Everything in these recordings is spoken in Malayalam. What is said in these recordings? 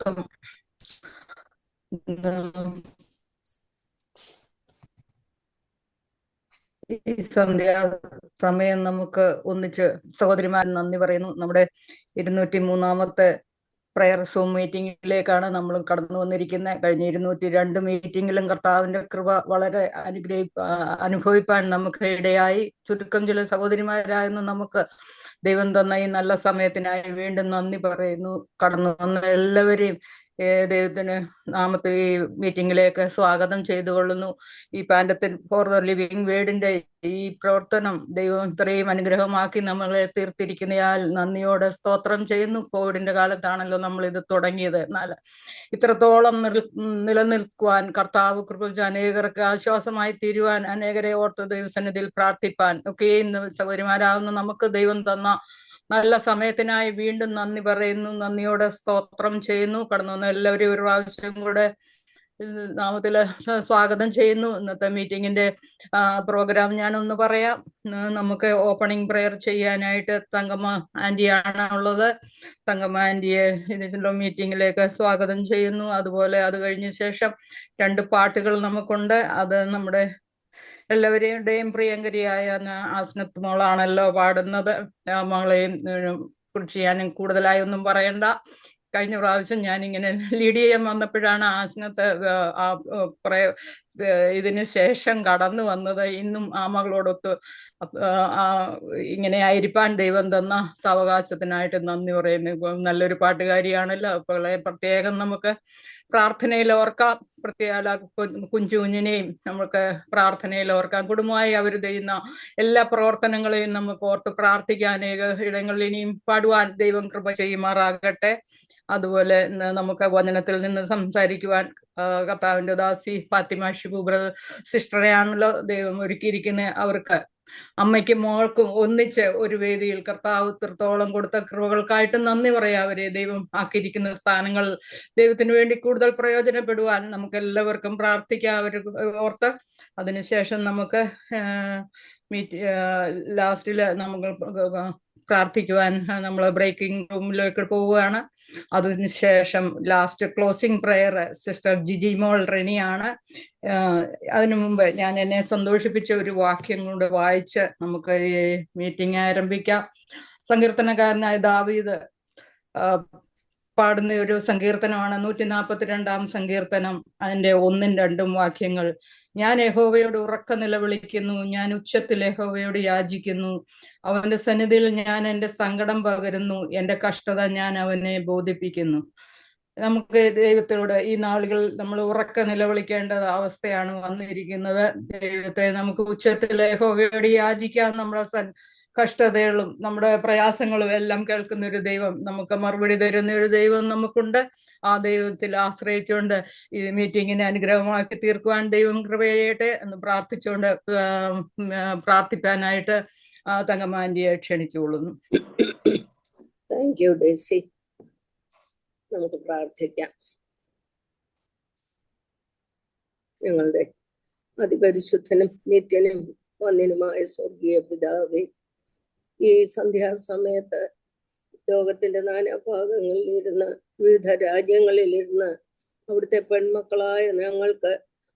മഹത്വം. ഈ സന്ധ്യാ സമയം നമുക്ക് ഒന്നിച്ച് സഹോദരിമാർ നന്ദി പറയുന്നു. നമ്മുടെ 203-ാമത്തെ പ്രയർ സൂം മീറ്റിംഗിലേക്കാണ് നമ്മൾ കടന്നു വന്നിരിക്കുന്നത്. കഴിഞ്ഞ 202 മീറ്റിംഗിലും കർത്താവിന്റെ കൃപ വളരെ അനുഭവിപ്പാൻ നമുക്ക് ഇടയായി. ചുരുക്കം ചില സഹോദരിമാരായിരുന്നു നമുക്ക് ദൈവം തന്ന ഈ നല്ല സമയത്തിനായി വീണ്ടും നന്ദി പറയുന്നു. കടന്നു വന്ന എല്ലാവരെയും ദൈവത്തിന് നാമത്തിൽ ഈ മീറ്റിംഗിലേക്ക് സ്വാഗതം ചെയ്തുകൊള്ളുന്നു. ഈ പാൻഡത്തിൽ ഫോർ ദ ലിവിങ് വേർഡിന്റെ ഈ പ്രവർത്തനം ദൈവം ഇത്രയും അനുഗ്രഹമാക്കി നമ്മളെ തീർത്തിരിക്കുന്നയാൽ നന്ദിയോടെ സ്തോത്രം ചെയ്യുന്നു. കോവിഡിന്റെ കാലത്താണല്ലോ നമ്മൾ ഇത് തുടങ്ങിയത്. എന്നാൽ ഇത്രത്തോളം നിലനിൽക്കുവാൻ കർത്താവ് കൃപ അനേകർക്ക് ആശ്വാസമായി തീരുവാൻ, അനേകരെ ഓർത്ത് ദൈവസന്നിധിയിൽ പ്രാർത്ഥിപ്പാൻ ഒക്കെ ഇന്ന് സൗകര്യമാരാകുന്ന നമുക്ക് ദൈവം തന്ന നല്ല സമയത്തിനായി വീണ്ടും നന്ദി പറയുന്നു. നന്ദിയോടെ സ്തോത്രം ചെയ്യുന്നു. കടന്നു വന്ന എല്ലാവരെയും ഒരു പ്രാവശ്യം കൂടെ നാമത്തില് സ്വാഗതം ചെയ്യുന്നു. ഇന്നത്തെ മീറ്റിങ്ങിന്റെ പ്രോഗ്രാം ഞാനൊന്ന് പറയാം. നമുക്ക് ഓപ്പണിംഗ് പ്രെയർ ചെയ്യാനായിട്ട് തങ്കമ്മ ആന്റിയാണ് ഉള്ളത്. തങ്കമ്മ ആന്റിയെ ഇതിന്റെ മീറ്റിങ്ങിലേക്ക് സ്വാഗതം ചെയ്യുന്നു. അതുപോലെ അത് കഴിഞ്ഞ ശേഷം 2 പാട്ടുകൾ നമുക്കുണ്ട്. അത് നമ്മുടെ എല്ലാവരുടെയും പ്രിയങ്കരിയായ ആസ്നത്ത് മോളാണല്ലോ പാടുന്നത്. മോളെയും കുറിച്ച് ഞാൻ കൂടുതലായി ഒന്നും പറയണ്ട. കഴിഞ്ഞ പ്രാവശ്യം ഞാനിങ്ങനെ ലീഡ് ചെയ്യാൻ വന്നപ്പോഴാണ് ആസ്നത്ത് ഇതിന് ശേഷം കടന്നു വന്നത്. ഇന്നും ആ മകളോടൊത്ത് ഇങ്ങനെ ആയിരിക്കാൻ ദൈവം തന്ന സാവകാശത്തിനായിട്ട് നന്ദി പറയുന്നു. നല്ലൊരു പാട്ടുകാരിയാണല്ലോ. അപ്പോൾ പ്രത്യേകം നമുക്ക് പ്രാർത്ഥനയിൽ ഓർക്കാം. പ്രത്യേക കുഞ്ഞിനെയും നമുക്ക് പ്രാർത്ഥനയിൽ ഓർക്കാം. കുടുംബമായി അവർ ചെയ്യുന്ന എല്ലാ പ്രവർത്തനങ്ങളെയും നമുക്ക് ഓർത്ത് പ്രാർത്ഥിക്കാൻ അനേക ഇടങ്ങളിൽ ഇനിയും പാടുവാൻ ദൈവം കൃപ ചെയ്യുമാറാകട്ടെ. അതുപോലെ നമുക്ക് വചനത്തിൽ നിന്ന് സംസാരിക്കുവാൻ കർത്താവിന്റെ ദാസി ഫാത്തിമ ഷിബു സിസ്റ്ററെയാണല്ലോ ദൈവം ഒരുക്കിയിരിക്കുന്നത്. അവർക്ക് അമ്മയ്ക്കും മോൾക്കും ഒന്നിച്ച് ഒരു വേദിയിൽ കർത്താവ് ഇത്രത്തോളം കൊടുത്ത കൃപകൾക്കായിട്ട് നന്ദി പറയാം. അവരെ ദൈവം ആക്കിയിരിക്കുന്ന സ്ഥാനങ്ങൾ ദൈവത്തിന് വേണ്ടി കൂടുതൽ പ്രയോജനപ്പെടുവാൻ നമുക്ക് എല്ലാവർക്കും പ്രാർത്ഥിക്കാം അവർ ഓർത്ത്. അതിനുശേഷം നമുക്ക് ലാസ്റ്റില് നമുക്ക് പ്രാർത്ഥിക്കുവാൻ നമ്മൾ ബ്രേക്കിംഗ് റൂമിലേക്ക് പോവുകയാണ്. അതിനുശേഷം last closing prayer sister Jiji മോൾ റെനിയാണ്. അതിനു മുമ്പ് ഞാൻ എന്നെ സന്തോഷിപ്പിച്ച ഒരു വാക്യം കൊണ്ട് വായിച്ച് നമുക്ക് ഈ മീറ്റിംഗ് ആരംഭിക്കാം. സങ്കീർത്തനക്കാരനായ ദാവീദ് പാടുന്ന ഒരു സങ്കീർത്തനമാണ് 142-ാം സങ്കീർത്തനം. അതിന്റെ 1-2 വാക്യങ്ങൾ. ഞാൻ യഹോവയോട് ഉറക്ക നിലവിളിക്കുന്നു, ഞാൻ ഉച്ചത്തിൽ യഹോവയോട് യാചിക്കുന്നു. അവന്റെ സന്നിധിയിൽ ഞാൻ എൻ്റെ സങ്കടം പകരുന്നു, എൻ്റെ കഷ്ടത ഞാൻ അവനെ ബോധിപ്പിക്കുന്നു. നമുക്ക് ദൈവത്തോട് ഈ നാളുകൾ നമ്മൾ ഉറക്ക നിലവിളിക്കേണ്ട അവസ്ഥയാണ് വന്നിരിക്കുന്നത്. ദൈവത്തെ നമുക്ക് ഉച്ചത്തിൽ യഹോവയോട് യാചിക്കാം. നമ്മുടെ കഷ്ടതകളും നമ്മുടെ പ്രയാസങ്ങളും എല്ലാം കേൾക്കുന്ന ഒരു ദൈവം, നമുക്ക് മറുപടി തരുന്ന ഒരു ദൈവം നമുക്കുണ്ട്. ആ ദൈവത്തിൽ ആശ്രയിച്ചുകൊണ്ട് ഈ മീറ്റിങ്ങിനെ അനുഗ്രഹമാക്കി തീർക്കുവാൻ ദൈവം കൃപ ചെയ്യട്ടെ എന്ന് പ്രാർത്ഥിച്ചുകൊണ്ട് പ്രാർത്ഥിക്കാനായിട്ട് തങ്കമാന്റിയെ ക്ഷണിച്ചുകൊള്ളുന്നു. Thank you Daisy. നമുക്ക് പ്രാർത്ഥിക്കാം. ഞങ്ങളുടെ അതിപരിശുദ്ധനും നിത്യനും വന്യനുമായ സ്വർഗീയ പിതാവേ, ഈ സന്ധ്യാസമയത്ത് ലോകത്തിന്റെ നാനാഭാഗങ്ങളിലിരുന്ന് വിവിധ രാജ്യങ്ങളിലിരുന്ന് അവിടുത്തെ പെൺമക്കളായ ഞങ്ങൾക്ക്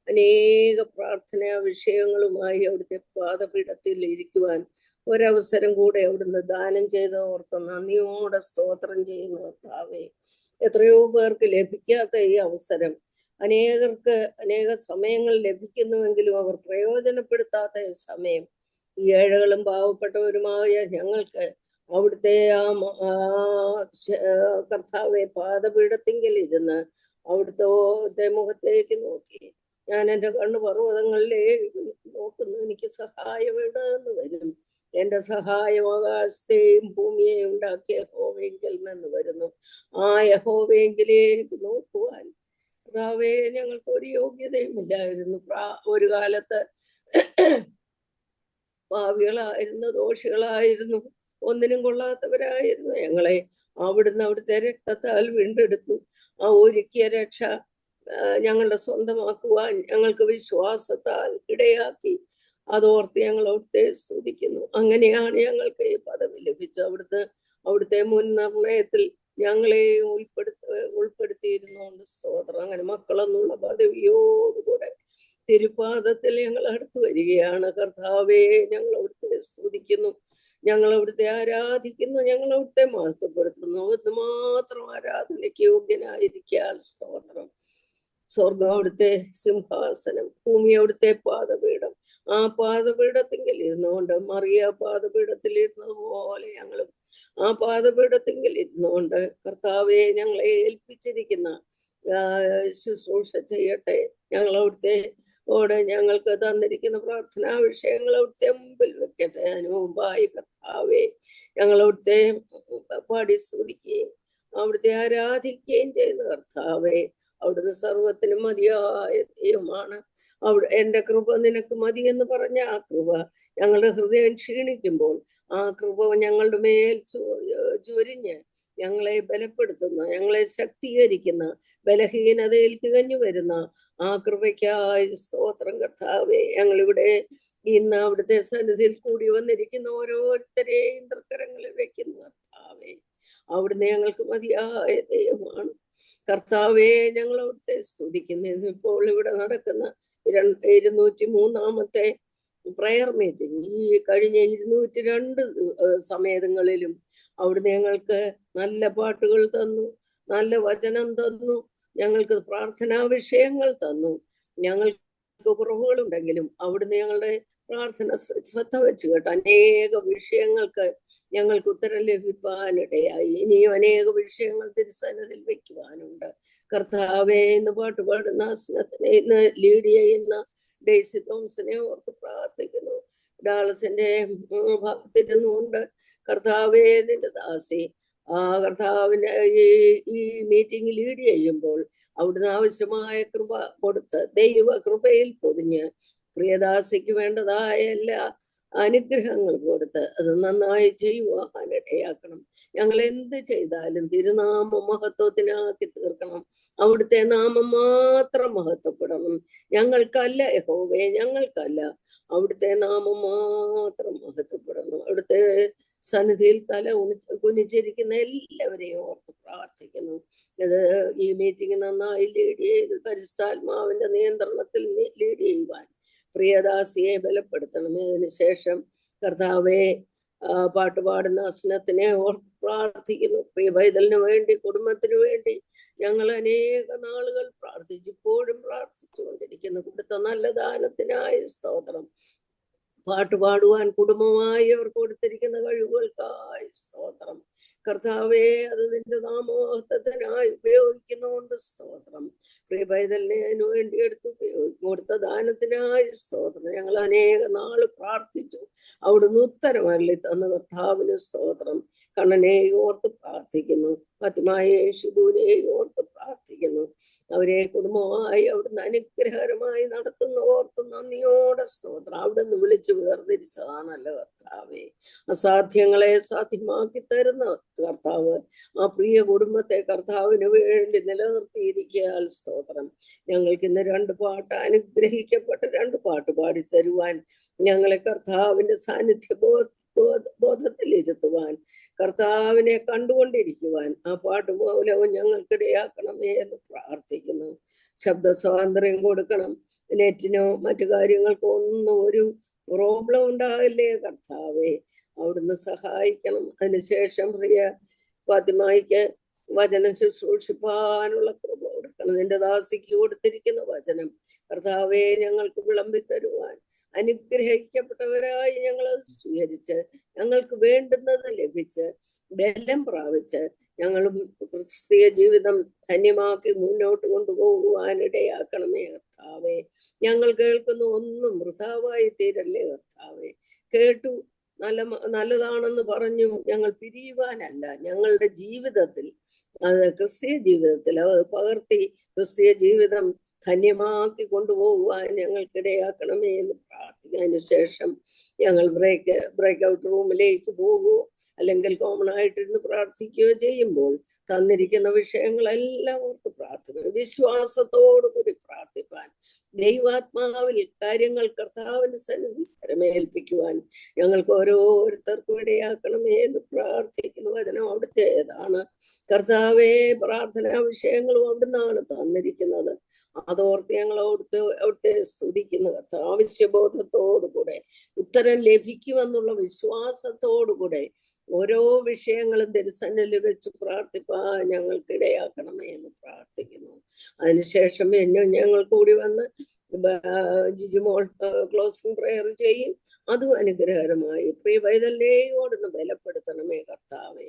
അനേക പ്രാർത്ഥനാ വിഷയങ്ങളുമായി അവിടുത്തെ പാദപീഠത്തിൽ ഇരിക്കുവാൻ ഒരവസരം കൂടെ അവിടുന്ന് ദാനം ചെയ്ത് ഓർത്ത് നന്ദിയോടെ സ്തോത്രം ചെയ്യുന്ന കർത്താവേ, എത്രയോ പേർക്ക് ലഭിക്കാത്ത ഈ അവസരം അനേകർക്ക് അനേക സമയങ്ങൾ ലഭിക്കുന്നുവെങ്കിലും അവർ പ്രയോജനപ്പെടുത്താത്ത സമയം ഈ ഏഴകളും പാവപ്പെട്ടവരുമായ ഞങ്ങൾക്ക് അവിടുത്തെ കർത്താവെ പാദപീഠത്തിങ്കിൽ ഇരുന്ന് അവിടുത്തെ മുഖത്തേക്ക് നോക്കി ഞാൻ എൻ്റെ കണ്ണു പർവ്വതങ്ങളിലേക്ക് നോക്കുന്നു, എനിക്ക് സഹായം എവിടെ നിന്ന് വരും? എൻ്റെ സഹായം ആകാശത്തെയും ഭൂമിയെയും ഉണ്ടാക്കിയ യഹോവയെങ്കിൽ നിന്ന് വരുന്നു. ആ യഹോവയെങ്കിലേക്ക് നോക്കുവാൻ കർത്താവേ ഞങ്ങൾക്ക് ഒരു യോഗ്യതയും ഇല്ലായിരുന്നു. ഒരു കാലത്ത് പാപികളായിരുന്നു, ദോഷികളായിരുന്നു, ഒന്നിനും കൊള്ളാത്തവരായിരുന്നു. ഞങ്ങളെ അവിടുത്തെ രക്തത്താൽ വീണ്ടെടുത്തു. ആ ഒരുക്കിയ രക്ഷ ഞങ്ങളുടെ സ്വന്തമാക്കുവാൻ ഞങ്ങൾക്ക് വിശ്വാസത്താൽ ഇടയാക്കി. അതോർത്ത് ഞങ്ങൾ അവിടുത്തെ സ്തുതിക്കുന്നു. അങ്ങനെയാണ് ഞങ്ങൾക്ക് ഈ പദവി ലഭിച്ചത്. അവിടുത്തെ മുൻ നിർണയത്തിൽ ഞങ്ങളെ ഉൾപ്പെടുത്തിയിരുന്നോണ്ട് സ്തോത്രം. അങ്ങനെ മക്കളെന്നുള്ള പദവിയോടുകൂടെ തിരുപാദത്തിൽ ഞങ്ങൾ അടുത്ത് വരികയാണ് കർത്താവേ. ഞങ്ങൾ അവിടുത്തെ സ്തുതിക്കുന്നു, ഞങ്ങൾ അവിടുത്തെ ആരാധിക്കുന്നു, ഞങ്ങൾ അവിടുത്തെ മഹത്വപ്പെടുത്തുന്നു. അത് മാത്രം ആരാധനയ്ക്ക് യോഗ്യനായിരിക്കാൻ സ്തോത്രം. സ്വർഗം അവിടുത്തെ സിംഹാസനം, ഭൂമി അവിടുത്തെ പാദപീഠം. ആ പാദപീഠത്തിങ്കിൽ ഇരുന്നുകൊണ്ട് മറിയ പാദപീഠത്തിൽ ഇരുന്നത് പോലെ ഞങ്ങളും ആ പാദപീഠത്തിങ്കിൽ ഇരുന്നുകൊണ്ട് കർത്താവെ ഞങ്ങളെ ഏൽപ്പിച്ചിരിക്കുന്ന ശുശ്രൂഷ ചെയ്യട്ടെ. ഞങ്ങൾ അവിടുത്തെ ഞങ്ങൾക്ക് തന്നിരിക്കുന്ന പ്രാർത്ഥനാ വിഷയങ്ങൾ അവിടുത്തെ മുമ്പിൽ വെക്കട്ടെ. അതിനു മുമ്പായി കർത്താവെ ഞങ്ങൾ അവിടുത്തെ പാടി സ്തുതിക്കുകയും അവിടുത്തെ ആരാധിക്കുകയും ചെയ്യുന്ന കർത്താവെ, അവിടുന്ന് സർവത്തിനും മതിയായ ദൈവമാണ്. എന്റെ കൃപ നിനക്ക് മതി എന്ന് പറഞ്ഞ ആ കൃപ ഞങ്ങളുടെ ഹൃദയം ക്ഷീണിക്കുമ്പോൾ ആ കൃപ ഞങ്ങളുടെ മേൽ ചൊരിഞ്ഞ് ഞങ്ങളെ ബലപ്പെടുത്തുന്ന, ഞങ്ങളെ ശക്തീകരിക്കുന്ന, ബലഹീനതയിൽ തികഞ്ഞു വരുന്ന ആ കൃപയ്ക്കായി സ്തോത്രം കർത്താവേ. ഞങ്ങളിവിടെ ഇന്ന് അവിടുത്തെ സന്നിധിയിൽ കൂടി വന്നിരിക്കുന്ന ഓരോരുത്തരെയും തൃക്കരങ്ങളിൽ വെക്കുന്ന കർത്താവേ, അവിടുന്ന് ഞങ്ങൾക്ക് മതിയായ ദൈവമാണ്. കർത്താവേ, ഞങ്ങൾ അവിടുത്തെ സ്തുതിക്കുന്നു. ഇപ്പോൾ ഇവിടെ നടക്കുന്ന 203 പ്രയർ മീറ്റിംഗ്, ഈ കഴിഞ്ഞ 202 സമയങ്ങളിലും അവിടുന്ന് ഞങ്ങൾക്ക് നല്ല പാട്ടുകൾ തന്നു, നല്ല വചനം തന്നു, ഞങ്ങൾക്ക് പ്രാർത്ഥനാ വിഷയങ്ങൾ തന്നു. ഞങ്ങൾക്ക് കുറവുകളുണ്ടെങ്കിലും അവിടുന്ന് ഞങ്ങളുടെ പ്രാർത്ഥന ശ്രദ്ധ വെച്ച് കേട്ടോ അനേക വിഷയങ്ങൾക്ക് ഞങ്ങൾക്ക് ഉത്തരം ലഭിക്കാനിടയായി. ഇനിയും അനേക വിഷയങ്ങൾ തിരുസന്നിധിയിൽ വെക്കുവാനുണ്ട്. കർത്താവേ, ഇന്ന് പാട്ട് പാടുന്ന സ്നേഹത്തിനെ, ഇന്ന് ലീഡ് ചെയ്യുന്ന ഡെയ്സി തോമസിനെ ഓർത്ത് പ്രാർത്ഥിക്കുന്നു. ഡാളസിന്റെ ഭാഗത്തിരുന്നുകൊണ്ട് കർത്താവേ, നിന്റെ ദാസി ആ കർത്താവിന്റെ ഈ മീറ്റിംഗ് ലീഡ് ചെയ്യുമ്പോൾ അവിടുന്ന് ആവശ്യമായ കൃപ കൊടുത്ത് ദൈവ കൃപയിൽ പൊതിഞ്ഞ് പ്രിയദാസിക്ക് വേണ്ടതായ എല്ലാ അനുഗ്രഹങ്ങൾ കൊടുത്ത് അത് നന്നായി ചെയ്യുവാനിടയാക്കണം. ഞങ്ങൾ എന്ത് ചെയ്താലും തിരുനാമ മഹത്വത്തിനാക്കി തീർക്കണം. അവിടുത്തെ നാമം മാത്രം മഹത്വപ്പെടണം. ഞങ്ങൾക്കല്ല യഹോവേ, ഞങ്ങൾക്കല്ല, അവിടുത്തെ നാമം മാത്രം മഹത്വപ്പെടണം. അവിടുത്തെ സന്നിധിയിൽ തല കുനിച്ചിരിക്കുന്ന എല്ലാവരെയും ഓർത്ത് പ്രാർത്ഥിക്കുന്നു. ഇത് ഈ മീറ്റിംഗ് നന്നായി ലീഡ് ചെയ്ത് പരിശുദ്ധാത്മാവിന്റെ നിയന്ത്രണത്തിൽ ലീഡ് ചെയ്യുവാൻ പ്രിയദാസിയെ ബലപ്പെടുത്തണം. അതിനുശേഷം കർത്താവെ, പാട്ടുപാടുന്ന അസ്നത്തിനെ ഓർത്ത് പ്രാർത്ഥിക്കുന്നു. പ്രിയ പൈതലിന് വേണ്ടി, കുടുംബത്തിന് വേണ്ടി ഞങ്ങൾ അനേക നാളുകൾ പ്രാർത്ഥിച്ചു, ഇപ്പോഴും പ്രാർത്ഥിച്ചുകൊണ്ടിരിക്കുന്നു. കൊടുത്ത നല്ല ദാനത്തിനായി സ്തോത്രം. പാട്ടുപാടുവാൻ കുടുംബമായി അവർ കൊടുത്തിരിക്കുന്ന കഴിവുകൾക്കായി സ്തോത്രം. കർത്താവേ, അത് നിന്റെ നാമോഹത്വത്തിനായി ഉപയോഗിക്കുന്നതുകൊണ്ട് സ്തോത്രം. പ്രിയ പൈതലിനെ അതിനു വേണ്ടി എടുത്ത് കൊടുത്ത ദാനത്തിനായി സ്തോത്രം. ഞങ്ങൾ അനേക നാള് പ്രാർത്ഥിച്ചു, അവിടുന്ന് ഉത്തരമരളി തന്ന കർത്താവിന് സ്തോത്രം. കണ്ണനെ ഓർത്ത് പ്രാർത്ഥിക്കുന്നു, ഫാത്തിമയെയും ഷിബുവിനെയും ഓർത്ത് പ്രാർത്ഥിക്കുന്നു. അവരെ കുടുംബമായി അവിടുന്ന് അനുഗ്രഹകരമായി നടത്തുന്ന ഓർത്ത് നന്ദിയോടെ സ്തോത്രം. അവിടുന്ന് വിളിച്ചു വേർതിരിച്ചതാണല്ലോ കർത്താവേ. അസാധ്യങ്ങളെ സാധ്യമാക്കി തരുന്ന കർത്താവ് ആ പ്രിയ കുടുംബത്തെ കർത്താവിന് വേണ്ടി നിലനിർത്തിയിരിക്കാൻ സ്തോത്രം. ഞങ്ങൾക്ക് ഇന്ന് 2 പാട്ട്, അനുഗ്രഹിക്കപ്പെട്ട 2 പാട്ട് പാടി തരുവാൻ, ഞങ്ങളെ കർത്താവിന്റെ സാന്നിധ്യ ബോധത്തിലിരുത്തുവാൻ, കർത്താവിനെ കണ്ടുകൊണ്ടിരിക്കുവാൻ ആ പാട്ട് മൂലവും ഞങ്ങൾക്കിടയാക്കണമേ എന്ന് പ്രാർത്ഥിക്കുന്നു. ശബ്ദ സ്വാതന്ത്ര്യം കൊടുക്കണം. നെറ്റിനോ മറ്റു കാര്യങ്ങൾക്കോ ഒന്നും ഒരു പ്രോബ്ലം ഉണ്ടാകില്ലേ കർത്താവേ, അവിടുന്ന് സഹായിക്കണം. അതിനുശേഷം പ്രിയ ഫാത്തിമയ്ക്ക് വചനം ശുശ്രൂഷിപ്പാനുള്ള കൃപ കൊടുക്കണം. നിന്റെ ദാസിക്ക് കൊടുത്തിരിക്കുന്ന വചനം കർത്താവെ ഞങ്ങൾക്ക് വിളമ്പി തരുവാൻ, അനുഗ്രഹിക്കപ്പെട്ടവരായി ഞങ്ങൾ അത് സ്വീകരിച്ച് ഞങ്ങൾക്ക് വേണ്ടുന്നത് ലഭിച്ച് ബലം പ്രാപിച്ച് ഞങ്ങളും ക്രിസ്തീയ ജീവിതം ധന്യമാക്കി മുന്നോട്ട് കൊണ്ടുപോകുവാനിടയാക്കണമേ കർത്താവേ. ഞങ്ങൾ കേൾക്കുന്ന ഒന്നും വൃഥാവായി തീരല്ലേ കർത്താവേ. കേട്ടു നല്ലതാണെന്ന് പറഞ്ഞു ഞങ്ങൾ പിരിയുവാനല്ല, ഞങ്ങളുടെ ജീവിതത്തിൽ അത് ക്രിസ്തീയ ജീവിതത്തിൽ അത് പകർത്തി ക്രിസ്തീയ ജീവിതം ധന്യമാക്കി കൊണ്ടുപോകുവാൻ ഞങ്ങൾക്കിടയാക്കണമേ എന്ന് പ്രാർത്ഥിക്കുന്നതിന് ശേഷം ഞങ്ങൾ ബ്രേക്ക് ഔട്ട് റൂമിലേക്ക് പോകുകയോ അല്ലെങ്കിൽ കോമൺ ആയിട്ടിരുന്ന് പ്രാർത്ഥിക്കുകയോ ചെയ്യുമ്പോൾ തന്നിരിക്കുന്ന വിഷയങ്ങളെല്ലാം ഓർത്ത് പ്രാർത്ഥിക്കുന്നു. വിശ്വാസത്തോടു കൂടി പ്രാർത്ഥിപ്പാൻ, ദൈവാത്മാവിൽ കാര്യങ്ങൾ കർത്താവിന്റെ സന്നിധി പരമേൽപ്പിക്കുവാൻ ഞങ്ങൾക്ക് ഓരോരുത്തർക്കും ഇടയാക്കണമേ എന്ന് പ്രാർത്ഥിക്കുന്നു. വചനം അവിടുത്തേതാണ്. കർത്താവേ, പ്രാർത്ഥനാ വിഷയങ്ങളും അവിടുന്നാണ് തന്നിരിക്കുന്നത്. അതോർത്ത് ഞങ്ങൾ അവിടുത്തെ സ്തുതിക്കുന്നു. കർത്താവ് ആവശ്യബോധത്തോടുകൂടെ ഉത്തരം ലഭിക്കുമെന്നുള്ള വിശ്വാസത്തോടുകൂടെ ഓരോ വിഷയങ്ങളും തിരുസന്നിധിയിൽ വെച്ച് പ്രാർത്ഥിപ്പാൻ ഞങ്ങൾക്ക് ഇടയാക്കണമേ എന്ന് പ്രാർത്ഥിക്കുന്നു. അതിനുശേഷം ഞങ്ങൾ കൂടി വന്ന് ജിജിമോൾ ക്ലോസിംഗ് പ്രയർ ചെയ്യും. അതും അനുഗ്രഹകരമായി പ്രിയ വൈതല്യോടൊന്ന് ബലപ്പെടുത്തണമേ കർത്താവേ.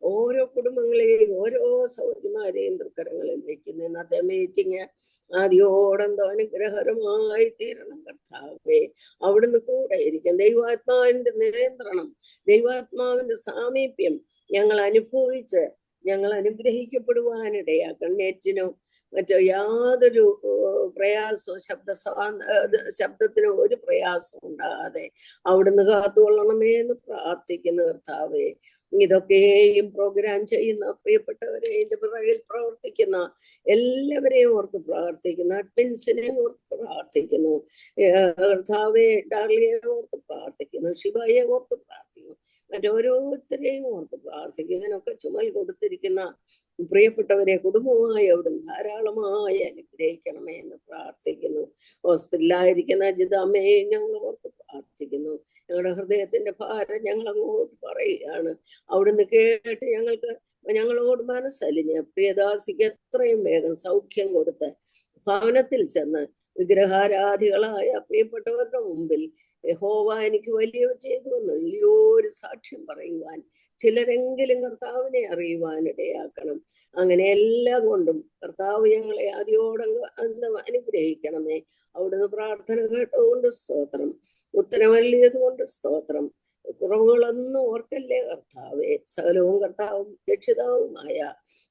ഓരോ കുടുംബങ്ങളെയും ഓരോ സൗകര്യമാരെയും തൃക്കരങ്ങളിൽ വെക്കുന്ന ഇന്നത്തെ മീറ്റിംഗ് ആദ്യോടെന്തോ അനുഗ്രഹകരമായി തീരണം കർത്താവേ. അവിടുന്ന് കൂടെ ഇരിക്കും. ദൈവാത്മാവിന്റെ നിയന്ത്രണം, ദൈവാത്മാവിന്റെ സാമീപ്യം ഞങ്ങൾ അനുഭവിച്ച് ഞങ്ങൾ അനുഗ്രഹിക്കപ്പെടുവാനിടയാക്കണം. നെറ്റിനോ മറ്റോ യാതൊരു പ്രയാസവും ശബ്ദത്തിന് ഒരു പ്രയാസം ഉണ്ടാകാതെ അവിടുന്ന് കാത്തുകൊള്ളണമേ എന്ന് പ്രാർത്ഥിക്കുന്നു കർത്താവേ. ഇതൊക്കെയും പ്രോഗ്രാം ചെയ്യുന്ന പ്രിയപ്പെട്ടവരെ, ഇതിന്റെ പിറകിൽ പ്രവർത്തിക്കുന്ന എല്ലാവരെയും ഓർത്ത് പ്രാർത്ഥിക്കുന്നു. അഡ്മിൻസിനെ ഓർത്ത് പ്രാർത്ഥിക്കുന്നു കർത്താവെ. ഡാർലിയെ ഓർത്ത് പ്രാർത്ഥിക്കുന്നു. ഷിബായെ ഓർത്ത് പ്രാർത്ഥിക്കുന്നു. മറ്റോരോരുത്തരെയും ഓർത്ത് പ്രാർത്ഥിക്കുന്നു. ഇതിനൊക്കെ ചുമൽ കൊടുത്തിരിക്കുന്ന പ്രിയപ്പെട്ടവരെ കുടുംബമായി അവിടുന്ന് ധാരാളമായി അനുഗ്രഹിക്കണമേ എന്ന് പ്രാർത്ഥിക്കുന്നു. ഹോസ്പിറ്റലിലായിരിക്കുന്ന അജിതമ്മയെ ഞങ്ങൾ ഓർത്ത് പ്രാർത്ഥിക്കുന്നു. ഞങ്ങളുടെ ഹൃദയത്തിന്റെ ഭാരം ഞങ്ങൾ അങ്ങോട്ട് പറയുകയാണ്. അവിടുന്ന് കേട്ട് ഞങ്ങളോട് മനസ്സലിഞ്ഞ് പ്രിയദാസിക്ക് എത്രയും വേഗം സൗഖ്യം കൊടുത്ത് ഭവനത്തിൽ ചെന്ന് വിഗ്രഹാരാധികളായ പ്രിയപ്പെട്ടവരുടെ മുമ്പിൽ യഹോവ എനിക്ക് വലിയ ചെയ്തുവെന്ന് വലിയൊരു സാക്ഷ്യം പറയുവാൻ ചിലരെങ്കിലും കർത്താവിനെ അറിയുവാൻ ഇടയാക്കണം. അങ്ങനെ എല്ലാം കൊണ്ടും കർത്താവ് ഞങ്ങളെ ആദ്യോടങ്ങ് അനുഗ്രഹിക്കണമേ. അവിടുന്ന് പ്രാർത്ഥന കേട്ടതുകൊണ്ട് സ്തോത്രം, ഉത്തരമല്ലിയത് കൊണ്ട് സ്തോത്രം. കുറവുകളൊന്നും ഓർക്കല്ലേ കർത്താവേ. സകലവും കർത്താവും രക്ഷിതാവുമായ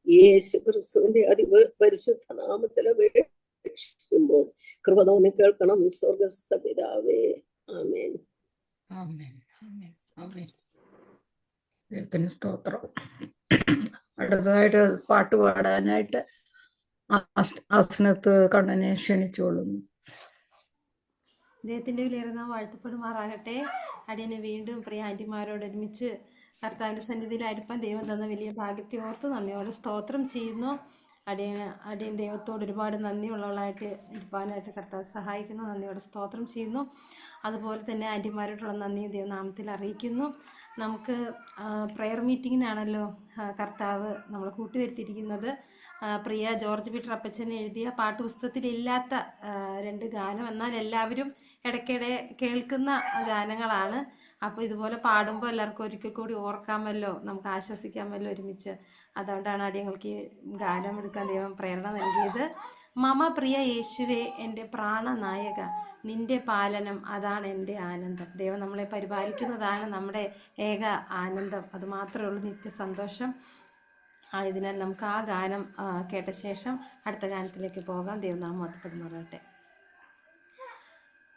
യേശു ക്രിസ്തുവിന്റെ പരിശുദ്ധ നാമത്തിൽ അപേക്ഷിക്കുമ്പോൾ കൃപ തോന്നി കേൾക്കണം സ്വർഗസ്ഥ പിതാവേ. ആമേൻ. ആമേൻ. ആമേൻ. ആമേൻ. ദൈവത്തിന് സ്തോത്രം. അടുത്തതായിട്ട് പാട്ട് പാടാനായിട്ട് ആസനത്ത് കണ്ണനെ ക്ഷണിച്ചുകൊള്ളുന്നു. ദൈവത്തിൻ്റെ വിലയേറുന്ന വാഴ്ത്തപ്പെടുമാറാകട്ടെ. അടിയനെ വീണ്ടും പ്രിയ ആൻറ്റിമാരോടൊരുമിച്ച് കർത്താവിൻ്റെ സന്നിധിയിലായിരിക്കാൻ ദൈവം തന്ന വലിയ ഭാഗ്യത്തെ ഓർത്ത് നന്ദിയോടെ സ്തോത്രം ചെയ്യുന്നു. അടിയൻ ദൈവത്തോട് ഒരുപാട് നന്ദിയുള്ളവളായിട്ട് ഇരിക്കാനായിട്ട് കർത്താവ് സഹായിക്കുന്നു. നന്ദിയോടെ സ്തോത്രം ചെയ്യുന്നു. അതുപോലെ തന്നെ ആൻറ്റിമാരോടുള്ള നന്ദി ദൈവനാമത്തിൽ അറിയിക്കുന്നു. നമുക്ക് പ്രെയർ മീറ്റിങ്ങിനാണല്ലോ കർത്താവ് നമ്മൾ കൂട്ടിവരുത്തിയിരിക്കുന്നത്. പ്രിയ ജോർജ് പീറ്റർ അപ്പച്ചൻ എഴുതിയ പാട്ടുപുസ്തകത്തിലില്ലാത്ത 2 ഗാനം, എന്നാൽ എല്ലാവരും ഇടയ്ക്കിടെ കേൾക്കുന്ന ഗാനങ്ങളാണ്. അപ്പോൾ ഇതുപോലെ പാടുമ്പോൾ എല്ലാവർക്കും ഒരിക്കൽ കൂടി ഓർക്കാമല്ലോ, നമുക്ക് ആശ്വസിക്കാമല്ലോ ഒരുമിച്ച്. അതുകൊണ്ടാണ് അടിയങ്ങൾക്ക് ഈ ഗാനം എടുക്കാൻ ദൈവം പ്രേരണ നൽകിയത്. മമ പ്രിയ യേശുവേ, എൻ്റെ പ്രാണനായക, നിന്റെ പാലനം അതാണ് എൻ്റെ ആനന്ദം. ദൈവം നമ്മളെ പരിപാലിക്കുന്നതാണ് നമ്മുടെ ഏക ആനന്ദം. അത് മാത്രമേ ഉള്ളൂ നിത്യസന്തോഷം. ആയതിനാൽ നമുക്ക് ആ ഗാനം കേട്ട ശേഷം അടുത്ത ഗാനത്തിലേക്ക് പോകാം. ദൈവനാമം മഹത്വപ്പെടുമാറാകട്ടെ.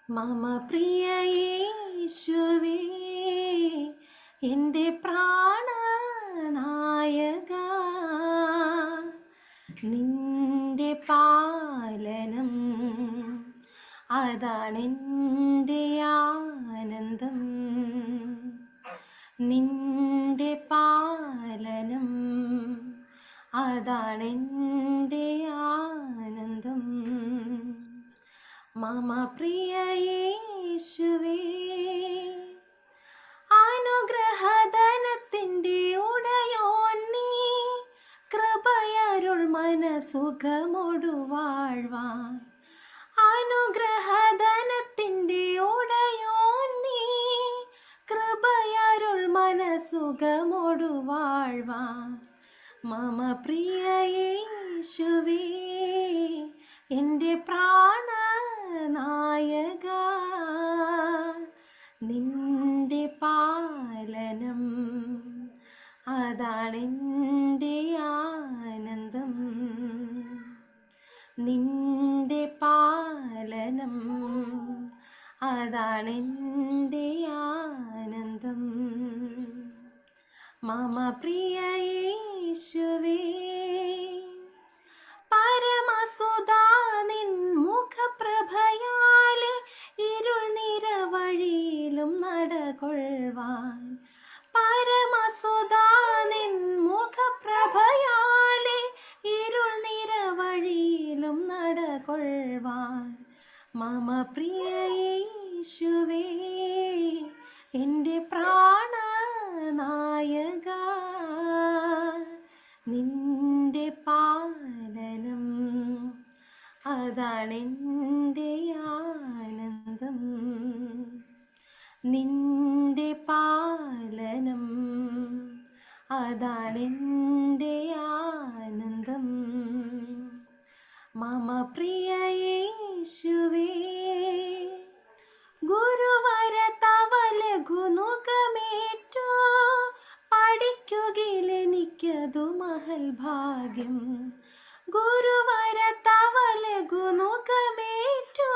മമ പ്രിയ യേശുവേ, എൻ്റെ പ്രാണനായക, നിന്റെ പാലനം അതാണെൻ്റെ ആനന്ദം. നിന്റെ പാലനം അതാണെൻ്റെ ആനന്ദം. മമ പ്രിയ യേശുവേ, അനുഗ്രഹധനത്തിൻ്റെ ഉടയോൻ നീ, കൃപയരുൾ മനസുഖമൊടു വാഴ്വാൻ. അനുഗ്രഹധനത്തിൻ്റെ ഉടയോൻ നീ, കൃപയരുൾ മനസുഖമൊടു വാഴ്വാൻ. മമ പ്രിയ യേശുവേ, എൻ്റെ പ്രാണനായക, നിന്റെ പാലനം അതാണെൻ്റെ ആനന്ദം. നിന്റെ പാലനം അതാണെൻ്റെ ആനന്ദം. മമ പ്രിയ യേശുവേ, പരമസുധാ നിൻ മുഖപ്രഭയാലെ ഇരുൾ നിറവഴിയെ കൊള്ളുവാൻ മമ പ്രിയ യേശുവേ എൻ്റെ പ്രാണനായക നിന്റെ പാലനം അതാണെൻ്റെ ആനന്ദം നിന്റെ പാലനം അതാണെൻ്റെ ആനന്ദം മമ പ്രിയ യേശുവേ ഗുരുവര തവ ലഘുനുകമേറ്റോ പഠിക്കുകയിലെനിക്കതു മഹൽ ഭാഗ്യം ഗുരുവര തവ ലഘുനുകമേറ്റോ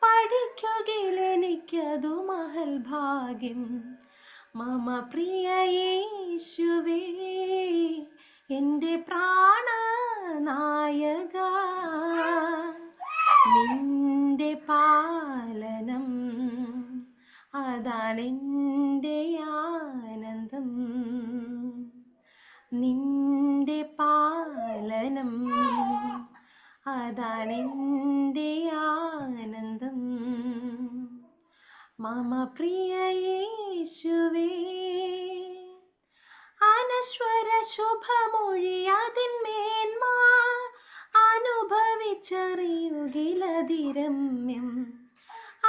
പഠിക്കുകയിലെനിക്കതു മഹൽ ഭാഗ്യം മമ പ്രിയ യേശുവേ എൻ്റെ പ്രാണനായക നിന്റെ പാലനം അതാണെൻ്റെ ആനന്ദം നിന്റെ പാലനം അതാണെൻ്റെ ആനന്ദം മമ പ്രിയ യേശുവേ അനശ്വര ശുഭമൊഴി അതിന്മേന്മ അനുഭവിച്ചറിയുകിലതിരമ്യം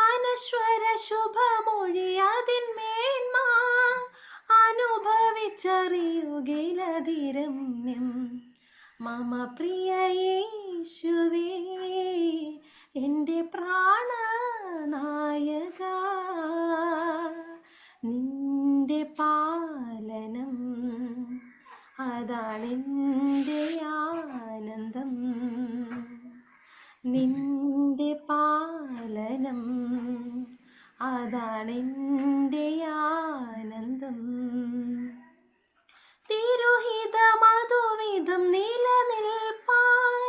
അനശ്വര ശുഭമൊഴി അതിന്മേന്മ അനുഭവിച്ചറിയുകിലതിരമ്യം മമ പ്രിയ യേശുവേ എൻ്റെ പ്രാണനായക നിന്റെ പാലനം അതാണെൻ്റെ ആനന്ദം നിന്റെ പാലനം അതാണെൻ്റെ ആനന്ദം തിരുഹിതമതുവിധം നിലനിൽപ്പാൻ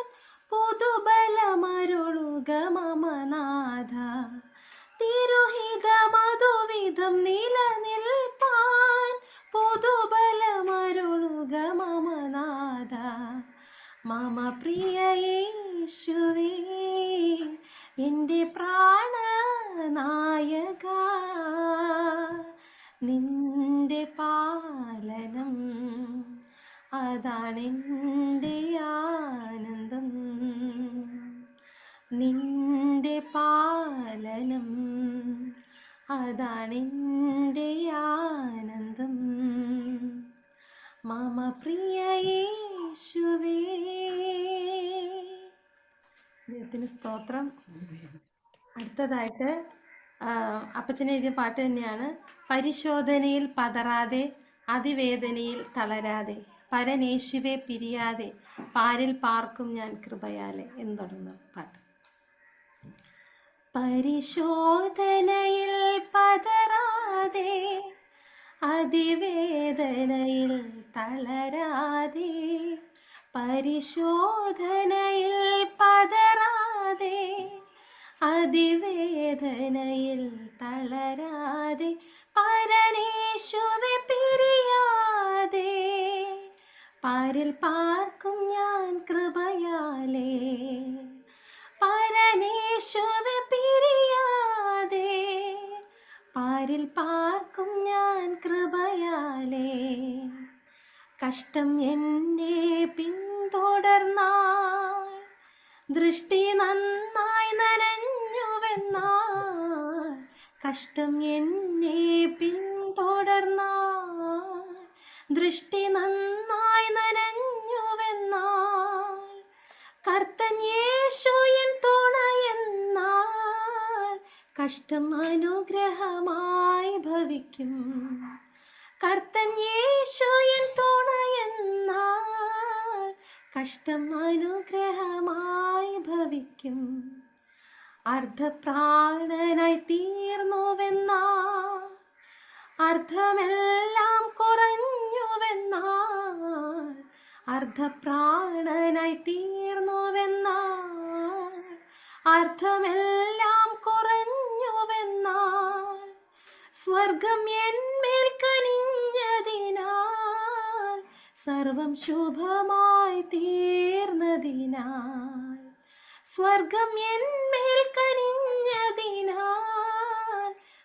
പുതുബലമരുളുക മമ നാഥ തിരുഹിതമതുവിധം നിലനിൽപ്പാൻ പുതുബലമരുളുക മമ നാഥ മമ പ്രിയ യേശുവേ എൻ്റെ പ്രാണനായക നിന്റെ പാലനം അതാണെൻ്റെ ആനന്ദം നിന്റെ പാലനം അതാണെൻ്റെ ആനന്ദം മമ പ്രിയ യേശുവേ ദൈവത്തിന് സ്തോത്രം. അടുത്തതായിട്ട് അപ്പച്ചൻ എഴുതിയ പാട്ട് തന്നെയാണ്. പരിശോധനയിൽ പതറാതെ അതിവേദനയിൽ തളരാതെ പരനേശുവെ പിരിയാതെ പാരിൽ പാർക്കും ഞാൻ കൃപയാലെ എന്ന് തുടങ്ങുന്ന പാട്ട്. പരിശോധനയിൽ പതറാതെ അതിവേദനയിൽ തളരാതെ പരിശോധനയിൽ പതറാതെ അതിവേദനയിൽ തളരാതെ പരനേശുവെ പിരിയാതെ പാരിൽ പാർക്കും ഞാൻ കൃപയാലേ പരനേശുവെ പിരിയാതെ പാരിൽ പാർക്കും ഞാൻ കൃപയാലേ കഷ്ടം എന്നെ പിന്തുടർന്നാൽ ദൃഷ്ടി നന്നായി നനഞ്ഞുവെന്നാൽ കഷ്ടം എന്നെ പിന്തുടർന്നാൽ ദൃഷ്ടി നന്നായി നനഞ്ഞുവെന്നാൽ കർത്തൻ യേശു എൻ തുണയെന്നാൽ കഷ്ടം അനുഗ്രഹമായി ഭവിക്കും കർത്തൻ യേശു എൻ തുണയെന്നാൽ കഷ്ടം അനുഗ്രഹമായി ഭവിക്കും അർദ്ധപ്രാണനായി തീർന്നുവെന്നാൽ അർദ്ധമെല്ലാം കുറഞ്ഞുവെന്നാൽ അർദ്ധപ്രാണനായി തീർന്നുവെന്നാൽ അർദ്ധമെല്ലാം കുറഞ്ഞുവെന്നാൽ സ്വർഗം എന്മേൽ കനിഞ്ഞതിനാൽ സർവം ശുഭമായി തീർന്നതിനാൽ സ്വർഗം എന്മേൽ കനിഞ്ഞതിനാൽ,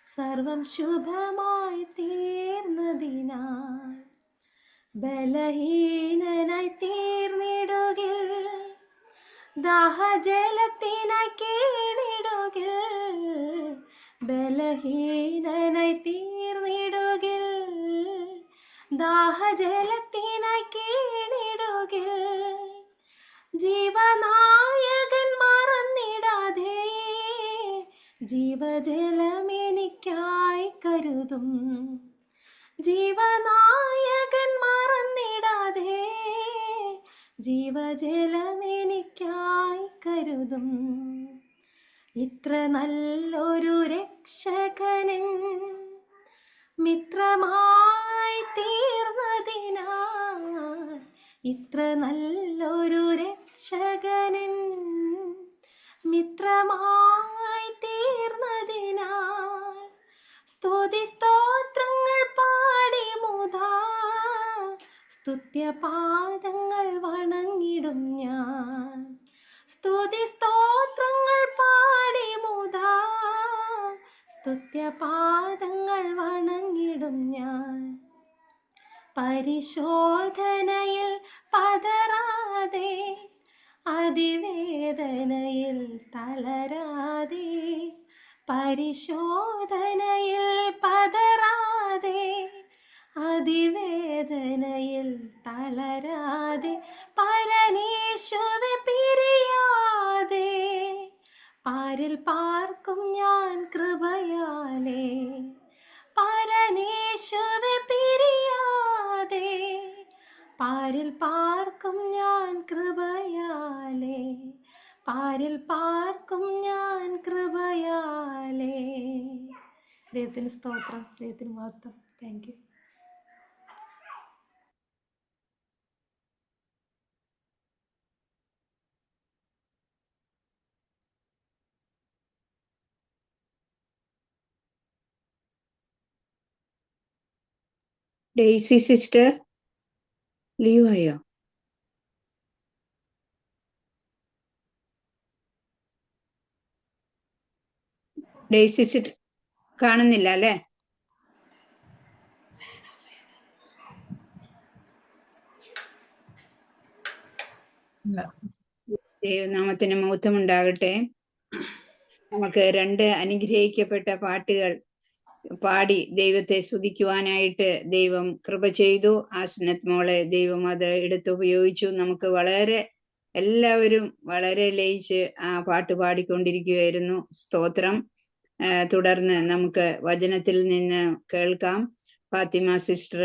സർവം ശുഭമായി തീർന്നതിനാൽ, ബലഹീനനായി തീർന്നിടുകിൽ, ദാഹജലത്തിനായി കേണിടുകിൽ, ബലഹീനനായി തീർന്നിടുകിൽ, ദാഹജലത്തിനായി കേണിടുകിൽ, ജീവനായകൻ മറന്നിടാതെ, ജീവജലമെനിക്കായി കരുതും, ജീവനായകൻ മറന്നിടാതെ, ജീവജലമെനിക്കായി കരുതും. ഇത്ര നല്ലൊരു രക്ഷകനൻ മിത്രമായി തീർന്നതിനാൽ, ഇത്ര നല്ലൊരു രക്ഷകനൻ മിത്രമായി തീർന്നതിനാൽ, സ്തുതി സ്തോത്രങ്ങൾ പാടി മുതാ, സ്തുത്യപാദങ്ങൾ വണങ്ങിടും ഞാൻ, സ്തുതി സ്തോത്രങ്ങൾ പാടി മുതാ, സ്തുത്യപാദങ്ങൾ വണങ്ങിടും ഞാൻ. പരിശോധനയിൽ പതറാതെ, അതിവേദനയിൽ തളരാതെ, പരിശോധനയിൽ പതറാതെ, അതിവേദനയിൽ തളരാതെ, പരനേശുവെ പിരിയാതെ, പാരിൽ പാർക്കും ഞാൻ കൃപയാലേ, പരനേശുവെ പിരിയാതെ, പാരിൽ പാർക്കും ഞാൻ കൃപയാലേ, പാരിൽ പാർക്കും ഞാൻ കൃപയാലേ. ദൈവത്തിന് സ്തോത്രം, ദൈവത്തിന് മഹത്വം. Thank you. Daisy sister leave ആയോ? ഡെയ്സി സിസ്റ്റർ കാണുന്നില്ല അല്ലേ? ദൈവനാമത്തിന് മഹത്വം ഉണ്ടാകട്ടെ. നമുക്ക് രണ്ട് അനുഗ്രഹിക്കപ്പെട്ട പാട്ടുകൾ പാടി ദൈവത്തെ സ്തുതിക്കുവാനായിട്ട് ദൈവം കൃപ ചെയ്തു. ആസ്നത്ത് മോളെ ദൈവം അത് എടുത്തുപയോഗിച്ചു. നമുക്ക് വളരെ എല്ലാവരും വളരെ ലയിച്ച് ആ പാട്ട് പാടിക്കൊണ്ടിരിക്കുകയായിരുന്നു. സ്തോത്രം. തുടർന്ന് നമുക്ക് വചനത്തിൽ നിന്ന് കേൾക്കാം. ഫാത്തിമ സിസ്റ്റർ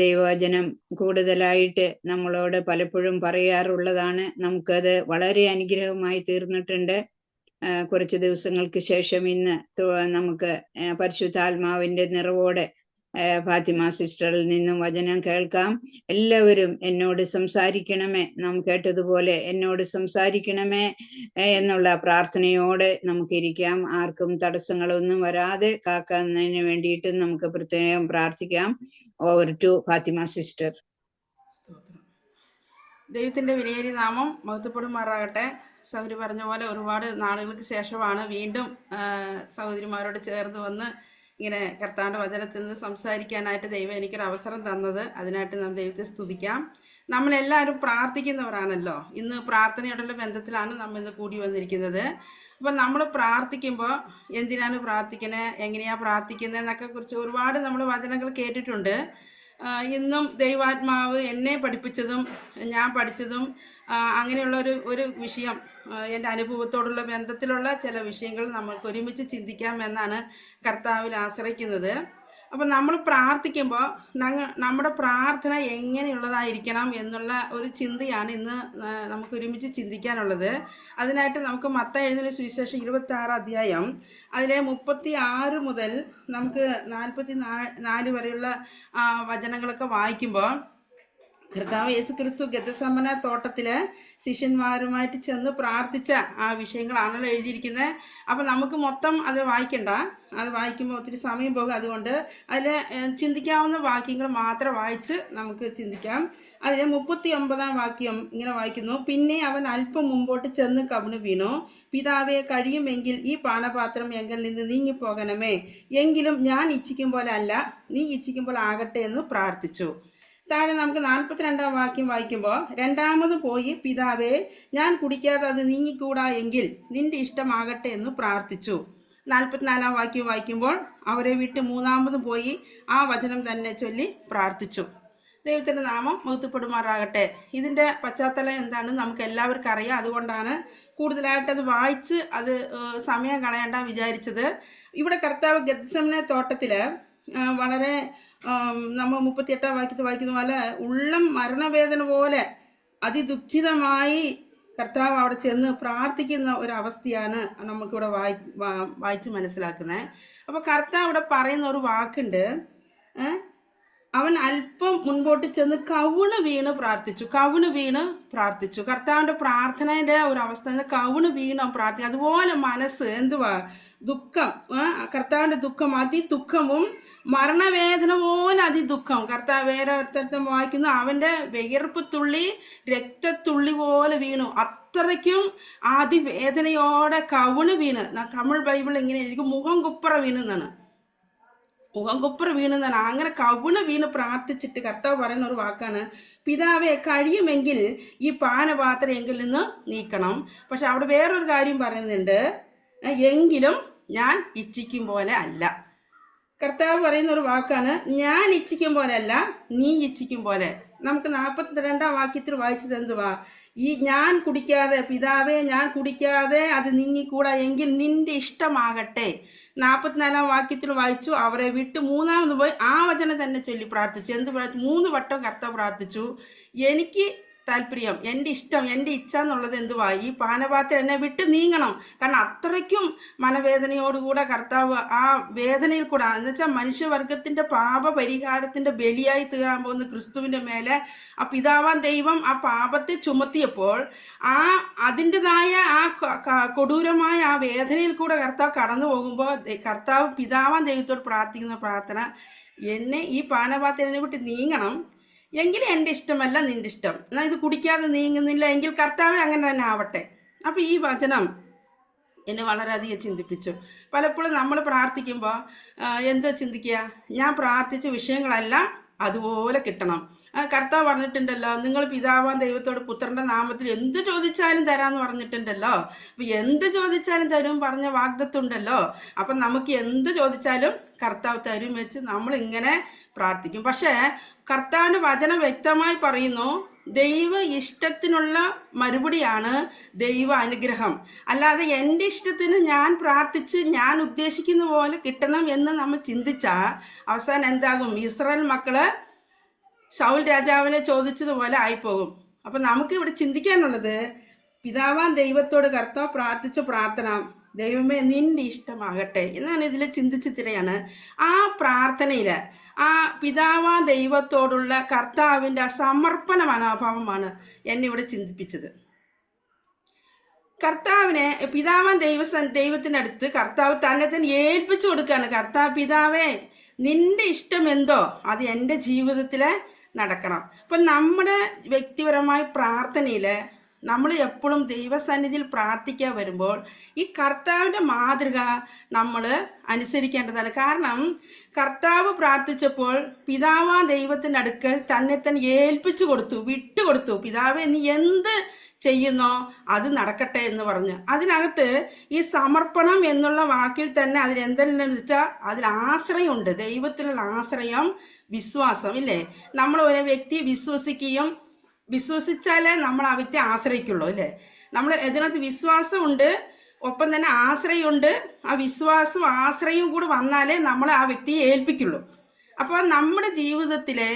ദൈവവചനം കൂടുതലായിട്ട് നമ്മളോട് പലപ്പോഴും പറയാറുള്ളതാണ്. നമുക്കത് വളരെ അനുഗ്രഹമായി തീർന്നിട്ടുണ്ട്. കുറച്ച് ദിവസങ്ങൾക്ക് ശേഷം ഇന്ന് നമുക്ക് പരിശുദ്ധാത്മാവിന്റെ നിറവോടെ ഫാത്തിമ സിസ്റ്ററിൽ നിന്നും വചനം കേൾക്കാം. എല്ലാവരും എന്നോട് സംസാരിക്കണമേ, നാം കേട്ടതുപോലെ എന്നോട് സംസാരിക്കണമേ എന്നുള്ള പ്രാർത്ഥനയോടെ നമുക്കിരിക്കാം. ആർക്കും തടസ്സങ്ങളൊന്നും വരാതെ കാക്കുന്നതിന് വേണ്ടിയിട്ട് നമുക്ക് പ്രത്യേകം പ്രാർത്ഥിക്കാം. Over to Fathima sister. ദൈവത്തിന്റെ വിലയേറിയ നാമം മഹത്വപ്പെടുമാറാകട്ടെ. സഹോദരി പറഞ്ഞ പോലെ ഒരുപാട് നാളുകൾക്ക് ശേഷമാണ് വീണ്ടും സഹോദരിമാരോട് ചേർന്ന് വന്ന് ഇങ്ങനെ കർത്താവിൻ്റെ വചനത്തിൽ നിന്ന് സംസാരിക്കാനായിട്ട് ദൈവം എനിക്കൊരു അവസരം തന്നത്. അതിനായിട്ട് നാം ദൈവത്തെ സ്തുതിക്കാം. നമ്മളെല്ലാവരും പ്രാർത്ഥിക്കുന്നവരാണല്ലോ. ഇന്ന് പ്രാർത്ഥനയോടുള്ള ബന്ധത്തിലാണ് നമ്മൾ ഇന്ന് കൂടി വന്നിരിക്കുന്നത്. അപ്പം നമ്മൾ പ്രാർത്ഥിക്കുമ്പോൾ എന്തിനാണ് പ്രാർത്ഥിക്കുന്നത്, എങ്ങനെയാണ് പ്രാർത്ഥിക്കുന്നത് എന്നൊക്കെ കുറിച്ച് ഒരുപാട് നമ്മൾ വചനങ്ങൾ കേട്ടിട്ടുണ്ട്. ഇന്നും ദൈവാത്മാവ് എന്നെ പഠിപ്പിച്ചതും ഞാൻ പഠിച്ചതും അങ്ങനെയുള്ള ഒരു വിഷയം, എൻ്റെ അനുഭവത്തോടുള്ള ബന്ധത്തിലുള്ള ചില വിഷയങ്ങൾ നമ്മൾക്ക് ഒരുമിച്ച് ചിന്തിക്കാമെന്നാണ് കർത്താവിൽ ആശ്രയിക്കുന്നത്. അപ്പം നമ്മൾ പ്രാർത്ഥിക്കുമ്പോൾ നമ്മുടെ പ്രാർത്ഥന എങ്ങനെയുള്ളതായിരിക്കണം എന്നുള്ള ഒരു ചിന്തയാണ് ഇന്ന് നമുക്ക് ഒരുമിച്ച് ചിന്തിക്കാനുള്ളത്. അതിനായിട്ട് നമുക്ക് മത്തായി എഴുതിയ സുവിശേഷം 26 അധ്യായം അതിലെ 36 മുതൽ നമുക്ക് 44 വരെയുള്ള വചനങ്ങളൊക്കെ വായിക്കുമ്പോൾ കർത്താവ് യേശുക്രിസ്തു ഗെത്സമന തോട്ടത്തില് ശിഷ്യന്മാരുമായിട്ട് ചെന്ന് പ്രാർത്ഥിച്ച ആ വിഷയങ്ങളാണല്ലോ എഴുതിയിരിക്കുന്നത്. അപ്പൊ നമുക്ക് മൊത്തം അത് വായിക്കണ്ട, അത് വായിക്കുമ്പോൾ ഒത്തിരി സമയം പോകും. അതുകൊണ്ട് അതിൽ ചിന്തിക്കാവുന്ന വാക്യങ്ങൾ മാത്രം വായിച്ച് നമുക്ക് ചിന്തിക്കാം. അതിൽ 39-ാം വാക്യം ഇങ്ങനെ വായിക്കുന്നു: പിന്നെ അവൻ അല്പം മുമ്പോട്ട് ചെന്ന് കവിണ് വീണു, പിതാവെ കഴിയുമെങ്കിൽ ഈ പാനപാത്രം എങ്കിൽ നിന്ന് നീങ്ങിപ്പോകണമേ, എങ്കിലും ഞാൻ ഇച്ഛിക്കും പോലെ അല്ല, നീ ഇച്ഛിക്കും പോലെ ആകട്ടെ എന്ന് പ്രാർത്ഥിച്ചു. താഴെ നമുക്ക് 42-ാം വാക്യം വായിക്കുമ്പോൾ, രണ്ടാമത് പോയി പിതാവേ ഞാൻ കുടിക്കാതെ അത് നീങ്ങിക്കൂടാ എങ്കിൽ നിന്റെ ഇഷ്ടമാകട്ടെ എന്ന് പ്രാർത്ഥിച്ചു. 44-ാം വാക്യം വായിക്കുമ്പോൾ, അവരെ വിട്ട് മൂന്നാമതും പോയി ആ വചനം തന്നെ ചൊല്ലി പ്രാർത്ഥിച്ചു. ദൈവത്തിന്റെ നാമം മഹത്വപ്പെടുമാറാകട്ടെ. ഇതിന്റെ പശ്ചാത്തലം എന്താണെന്ന് നമുക്ക് എല്ലാവർക്കും അറിയാം. അതുകൊണ്ടാണ് കൂടുതലായിട്ട് അത് വായിച്ച് അത് സമയം കളയണ്ട വിചാരിച്ചത്. ഇവിടെ കർത്താവ് ഗെത്സമനെ തോട്ടത്തില് വളരെ നമ്മൾ 38-ാം വാക്യത്തിൽ വായിക്കുന്ന പോലെ ഉള്ളം മരണവേദന പോലെ അതിദുഃഖിതമായി കർത്താവ് അവിടെ ചെന്ന് പ്രാർത്ഥിക്കുന്ന ഒരു അവസ്ഥയാണ് നമുക്കിവിടെ വായിച്ച് മനസ്സിലാക്കുന്നത്. അപ്പൊ കർത്താവ് ഇവിടെ പറയുന്ന ഒരു വാക്കുണ്ട്, അവൻ അല്പം മുൻപോട്ട് ചെന്ന് കവിണ് വീണ് പ്രാർത്ഥിച്ചു. കർത്താവിന്റെ പ്രാർത്ഥനയുടെ ഒരു അവസ്ഥ കവിണ് വീണ് പ്രാർത്ഥിക്കും. അതുപോലെ മനസ്സ് എന്തുവാ, ദുഃഖം, കർത്താവിന്റെ ദുഃഖം, അതിദുഃഖവും മരണവേദന പോലെ അതിദുഃഖം. കർത്താവ് വേറെ ഒരിടത്തും വായിക്കുന്നു, അവന്റെ വിയർപ്പ് തുള്ളി രക്തത്തുള്ളി പോലെ വീണു. അത്രയ്ക്കും അതിവേദനയോടെ കവിണ് വീണ്. തമിഴ് ബൈബിൾ ഇങ്ങനെ എഴുതി മുഖം കുപ്പറ വീണെന്നാണ്. അങ്ങനെ കവിണ് വീണ് പ്രാർത്ഥിച്ചിട്ട് കർത്താവ് പറയുന്ന ഒരു വാക്കാണ്, പിതാവെ കഴിയുമെങ്കിൽ ഈ പാനപാത്രം എങ്കിൽ നിന്ന് നീക്കണം. പക്ഷെ അവിടെ വേറൊരു കാര്യം പറയുന്നുണ്ട്, എങ്കിലും ഞാൻ ഇച്ഛിക്കും പോലെ അല്ല. കർത്താവ് പറയുന്ന ഒരു വാക്കാണ്, ഞാൻ ഇച്ഛിക്കും പോലെ അല്ല, നീ ഇച്ഛിക്കും പോലെ. നമുക്ക് 42-ാം വാക്യത്തിൽ വായിച്ചത് എന്തുവാ, ഈ ഞാൻ കുടിക്കാതെ, പിതാവേ ഞാൻ കുടിക്കാതെ അത് നീങ്ങിക്കൂടാ എങ്കിൽ നിന്റെ ഇഷ്ടമാകട്ടെ. 44-ാം വാക്യത്തിൽ വായിച്ചു, അവരെ വിട്ട് മൂന്നാമത് പോയി ആ വചനം തന്നെ ചൊല്ലി പ്രാർത്ഥിച്ചു. എന്ത് പ്രാർത്ഥിച്ചു? 3 വട്ടം കർത്താവ് പ്രാർത്ഥിച്ചു. എനിക്ക് താല്പര്യം, എൻ്റെ ഇഷ്ടം, എൻ്റെ ഇച്ഛ എന്നുള്ളത് എന്തുവാ, ഈ പാനപാത്രം എന്നെ വിട്ട് നീങ്ങണം. കാരണം അത്രയ്ക്കും മനവേദനയോടുകൂടെ കർത്താവ് ആ വേദനയിൽ കൂടെ, എന്നുവെച്ചാൽ മനുഷ്യവർഗത്തിന്റെ പാപ പരിഹാരത്തിന്റെ ബലിയായി തീരാൻ പോകുന്ന ക്രിസ്തുവിന്റെ മേലെ ആ പിതാവാൻ ദൈവം ആ പാപത്തെ ചുമത്തിയപ്പോൾ അതിൻ്റെതായ ആ കൊടൂരമായ ആ വേദനയിൽ കൂടെ കർത്താവ് കടന്നു പോകുമ്പോൾ കർത്താവ് പിതാവാൻ ദൈവത്തോട് പ്രാർത്ഥിക്കുന്ന പ്രാർത്ഥന, എന്നെ ഈ പാനപാത്രം എന്നെ വിട്ട് നീങ്ങണം, എങ്കിലും എൻ്റെ ഇഷ്ടമല്ല നിന്റെ ഇഷ്ടം. എന്നാൽ ഇത് കുടിക്കാതെ നീങ്ങുന്നില്ല എങ്കിൽ കർത്താവെ അങ്ങനെ തന്നെ ആവട്ടെ. അപ്പൊ ഈ വചനം എന്നെ വളരെയധികം ചിന്തിപ്പിച്ചു. പലപ്പോഴും നമ്മൾ പ്രാർത്ഥിക്കുമ്പോൾ എന്താ ചിന്തിക്കുക, ഞാൻ പ്രാർത്ഥിച്ച വിഷയങ്ങളെല്ലാം അതുപോലെ കിട്ടണം. കർത്താവ് പറഞ്ഞിട്ടുണ്ടല്ലോ, നിങ്ങൾ പിതാവാൻ ദൈവത്തോട് പുത്രന്റെ നാമത്തിൽ എന്ത് ചോദിച്ചാലും തരാന്ന് പറഞ്ഞിട്ടുണ്ടല്ലോ. അപ്പൊ എന്ത് ചോദിച്ചാലും തരും പറഞ്ഞ വാഗ്ദത്തം ഉണ്ടല്ലോ. അപ്പൊ നമുക്ക് എന്ത് ചോദിച്ചാലും കർത്താവ് തരും വെച്ച് നമ്മൾ ഇങ്ങനെ പ്രാർത്ഥിക്കും. പക്ഷെ കർത്താവിന്റെ വചനം വ്യക്തമായി പറയുന്നു, ദൈവ ഇഷ്ടത്തിനുള്ള മറുപടിയാണ് ദൈവ അനുഗ്രഹം. അല്ലാതെ എൻ്റെ ഇഷ്ടത്തിന് ഞാൻ പ്രാർത്ഥിച്ച് ഞാൻ ഉദ്ദേശിക്കുന്ന പോലെ കിട്ടണം എന്ന് നമ്മൾ ചിന്തിച്ചാൽ അവസാനം എന്താകും, ഇസ്രായേൽ മക്കള് ശൗൽ രാജാവിനെ ചോദിച്ചതുപോലെ ആയിപ്പോകും. അപ്പൊ നമുക്ക് ഇവിടെ ചിന്തിക്കാനുള്ളത്, പിതാവാൻ ദൈവത്തോട് കർത്താവ് പ്രാർത്ഥിച്ച പ്രാർത്ഥന, ദൈവമേ നിന്റെ ഇഷ്ടമാകട്ടെ എന്നാണ് ഇതിൽ ചിന്തിച്ച് തിരയാണ്. ആ പ്രാർത്ഥനയില് ആ പിതാവാൻ ദൈവത്തോടുള്ള കർത്താവിന്റെ സമർപ്പണ മനോഭാവമാണ് എന്നെ ഇവിടെ ചിന്തിപ്പിച്ചത്. കർത്താവിനെ പിതാവാൻ ദൈവത്തിനടുത്ത് കർത്താവ് തന്നെ ഏൽപ്പിച്ചു കൊടുക്കുകയാണ്. കർത്താവ്, പിതാവേ നിന്റെ ഇഷ്ടം എന്തോ അത് എൻ്റെ ജീവിതത്തില് നടക്കണം. അപ്പൊ നമ്മുടെ വ്യക്തിപരമായ പ്രാർത്ഥനയില് നമ്മൾ എപ്പോഴും ദൈവസന്നിധിയിൽ പ്രാർത്ഥിക്കാൻ വരുമ്പോൾ ഈ കർത്താവിന്റെ മാതൃക നമ്മൾ അനുസരിക്കേണ്ടതാണ്. കാരണം കർത്താവ് പ്രാർത്ഥിച്ചപ്പോൾ പിതാവാൻ ദൈവത്തിന്റെ അടുക്കൽ തന്നെ ഏൽപ്പിച്ചു കൊടുത്തു, വിട്ടുകൊടുത്തു. പിതാവേ നീ എന്ത് ചെയ്യുന്നോ അത് നടക്കട്ടെ എന്ന് പറഞ്ഞു. അതിനകത്ത് ഈ സമർപ്പണം എന്നുള്ള വാക്കിൽ തന്നെ അതിലെന്തെന്ന് വെച്ചാൽ അതിൽ ആശ്രയമുണ്ട്, ദൈവത്തിലുള്ള ആശ്രയം, വിശ്വാസം. ഇല്ലേ, നമ്മൾ ഒരു വ്യക്തി വിശ്വസിച്ചാലേ നമ്മൾ ആ വ്യക്തി ആശ്രയിക്കുള്ളൂ. അല്ലേ, നമ്മൾ ഇതിനകത്ത് വിശ്വാസമുണ്ട്, ഒപ്പം തന്നെ ആശ്രയമുണ്ട്. ആ വിശ്വാസവും ആശ്രയവും കൂടെ വന്നാലേ നമ്മൾ ആ വ്യക്തിയെ ഏൽപ്പിക്കുള്ളൂ. അപ്പോൾ നമ്മുടെ ജീവിതത്തിലെ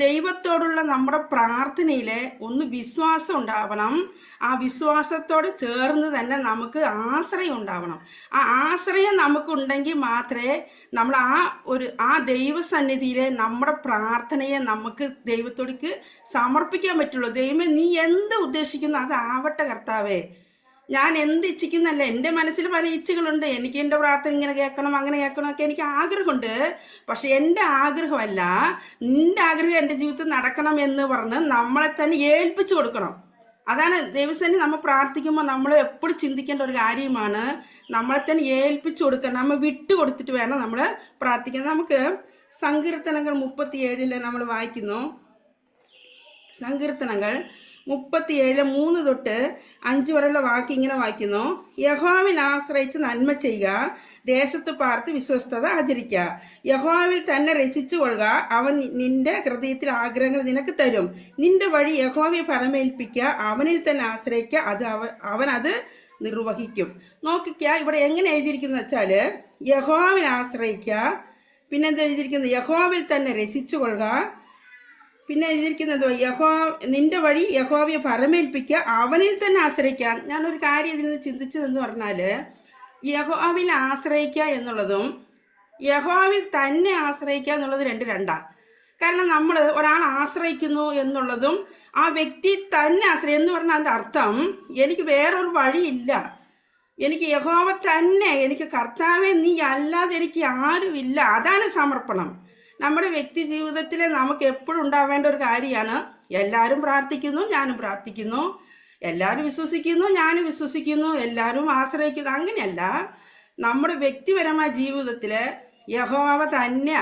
ദൈവത്തോടുള്ള നമ്മുടെ പ്രാർത്ഥനയിലെ ഒന്ന് വിശ്വാസം ഉണ്ടാവണം. ആ വിശ്വാസത്തോട് ചേർന്ന് തന്നെ നമുക്ക് ആശ്രയം ഉണ്ടാവണം. ആ ആശ്രയം നമുക്കുണ്ടെങ്കിൽ മാത്രമേ നമ്മൾ ആ ദൈവസന്നിധിയിലെ നമ്മുടെ പ്രാർത്ഥനയെ നമുക്ക് ദൈവത്തോടേക്ക് സമർപ്പിക്കാൻ പറ്റുള്ളൂ. ദൈവമേ, നീ എന്ത് ഉദ്ദേശിക്കുന്നു അതാവട്ടെ കർത്താവേ. ഞാൻ എന്ത് ഇച്ഛിക്കുന്നല്ല, എൻ്റെ മനസ്സിൽ പല ഇച്ഛകളുണ്ട്. എനിക്ക് എൻ്റെ പ്രാർത്ഥന ഇങ്ങനെ കേൾക്കണം, അങ്ങനെ കേൾക്കണം ഒക്കെ എനിക്ക് ആഗ്രഹമുണ്ട്. പക്ഷെ എൻ്റെ ആഗ്രഹമല്ല, നിന്റെ ആഗ്രഹം എൻ്റെ ജീവിതത്തിൽ നടക്കണം എന്ന് പറഞ്ഞ് നമ്മളെ തന്നെ ഏൽപ്പിച്ചു കൊടുക്കണം. അതാണ് ദൈവസേന നമ്മൾ പ്രാർത്ഥിക്കുമ്പോൾ നമ്മൾ എപ്പോഴും ചിന്തിക്കേണ്ട ഒരു കാര്യമാണ്. നമ്മളെ തന്നെ ഏൽപ്പിച്ചു കൊടുക്കുക, നമ്മൾ വിട്ടു കൊടുത്തിട്ട് വേണം നമ്മൾ പ്രാർത്ഥിക്കാൻ. നമുക്ക് സങ്കീർത്തനങ്ങൾ 37 നമ്മൾ വായിക്കുന്നു. സങ്കീർത്തനങ്ങൾ 37 3 തൊട്ട് 5 വരെയുള്ള വാക്യം ഇങ്ങനെ വായിക്കുന്നു. യഹോവയിൽ ആശ്രയിച്ച് നന്മ ചെയ്യുക, ദേശത്ത് പാർത്ത് വിശ്വസ്തത ആചരിക്കുക. യഹോവയിൽ തന്നെ രസിച്ചു കൊള്ളുക, അവൻ നിന്റെ ഹൃദയത്തിൽ ആഗ്രഹങ്ങൾ നിനക്ക് തരും. നിന്റെ വഴി യഹോവയെ പരമേൽപ്പിക്കുക, അവനിൽ തന്നെ ആശ്രയിക്കുക, അവൻ അത് നിർവഹിക്കും. നോക്കിക്ക, ഇവിടെ എങ്ങനെ എഴുതിയിരിക്കുന്നു വെച്ചാല് യഹോവയിൽ ആശ്രയിക്കുക, പിന്നെന്താ എഴുതിയിരിക്കുന്നത്? യഹോവയിൽ തന്നെ രസിച്ചു കൊള്ളുക, പിന്നെ എഴുതിയിരിക്കുന്നത് നിന്റെ വഴി യഹോവയെ പരമേൽപ്പിക്കുക, അവനിൽ തന്നെ ആശ്രയിക്കുക. ഞാനൊരു കാര്യം ഇതിൽ നിന്ന് ചിന്തിച്ചതെന്ന് പറഞ്ഞാല്, യഹോവയിൽ ആശ്രയിക്കുക എന്നുള്ളതും യഹോവയിൽ തന്നെ ആശ്രയിക്കുക എന്നുള്ളത് രണ്ടാ. കാരണം നമ്മൾ ഒരാൾ ആശ്രയിക്കുന്നു എന്നുള്ളതും ആ വ്യക്തി തന്നെ ആശ്രയം എന്ന് പറഞ്ഞാൽ അതിൻ്റെ അർത്ഥം എനിക്ക് വേറൊരു വഴിയില്ല, എനിക്ക് യഹോവ തന്നെ, എനിക്ക് കർത്താവെ നീ അല്ലാതെ എനിക്ക് ആരുമില്ല. അതാണ് സമർപ്പണം. നമ്മുടെ വ്യക്തി ജീവിതത്തിൽ നമുക്ക് എപ്പോഴും ഉണ്ടാവേണ്ട ഒരു കാര്യമാണ്. എല്ലാവരും പ്രാർത്ഥിക്കുന്നു, ഞാനും പ്രാർത്ഥിക്കുന്നു. എല്ലാവരും വിശ്വസിക്കുന്നു, ഞാനും വിശ്വസിക്കുന്നു. എല്ലാവരും ആശ്രയിക്കുന്നു. അങ്ങനെയല്ല. നമ്മുടെ വ്യക്തിപരമായ ജീവിതത്തിൽ യഹോവ തന്നെ,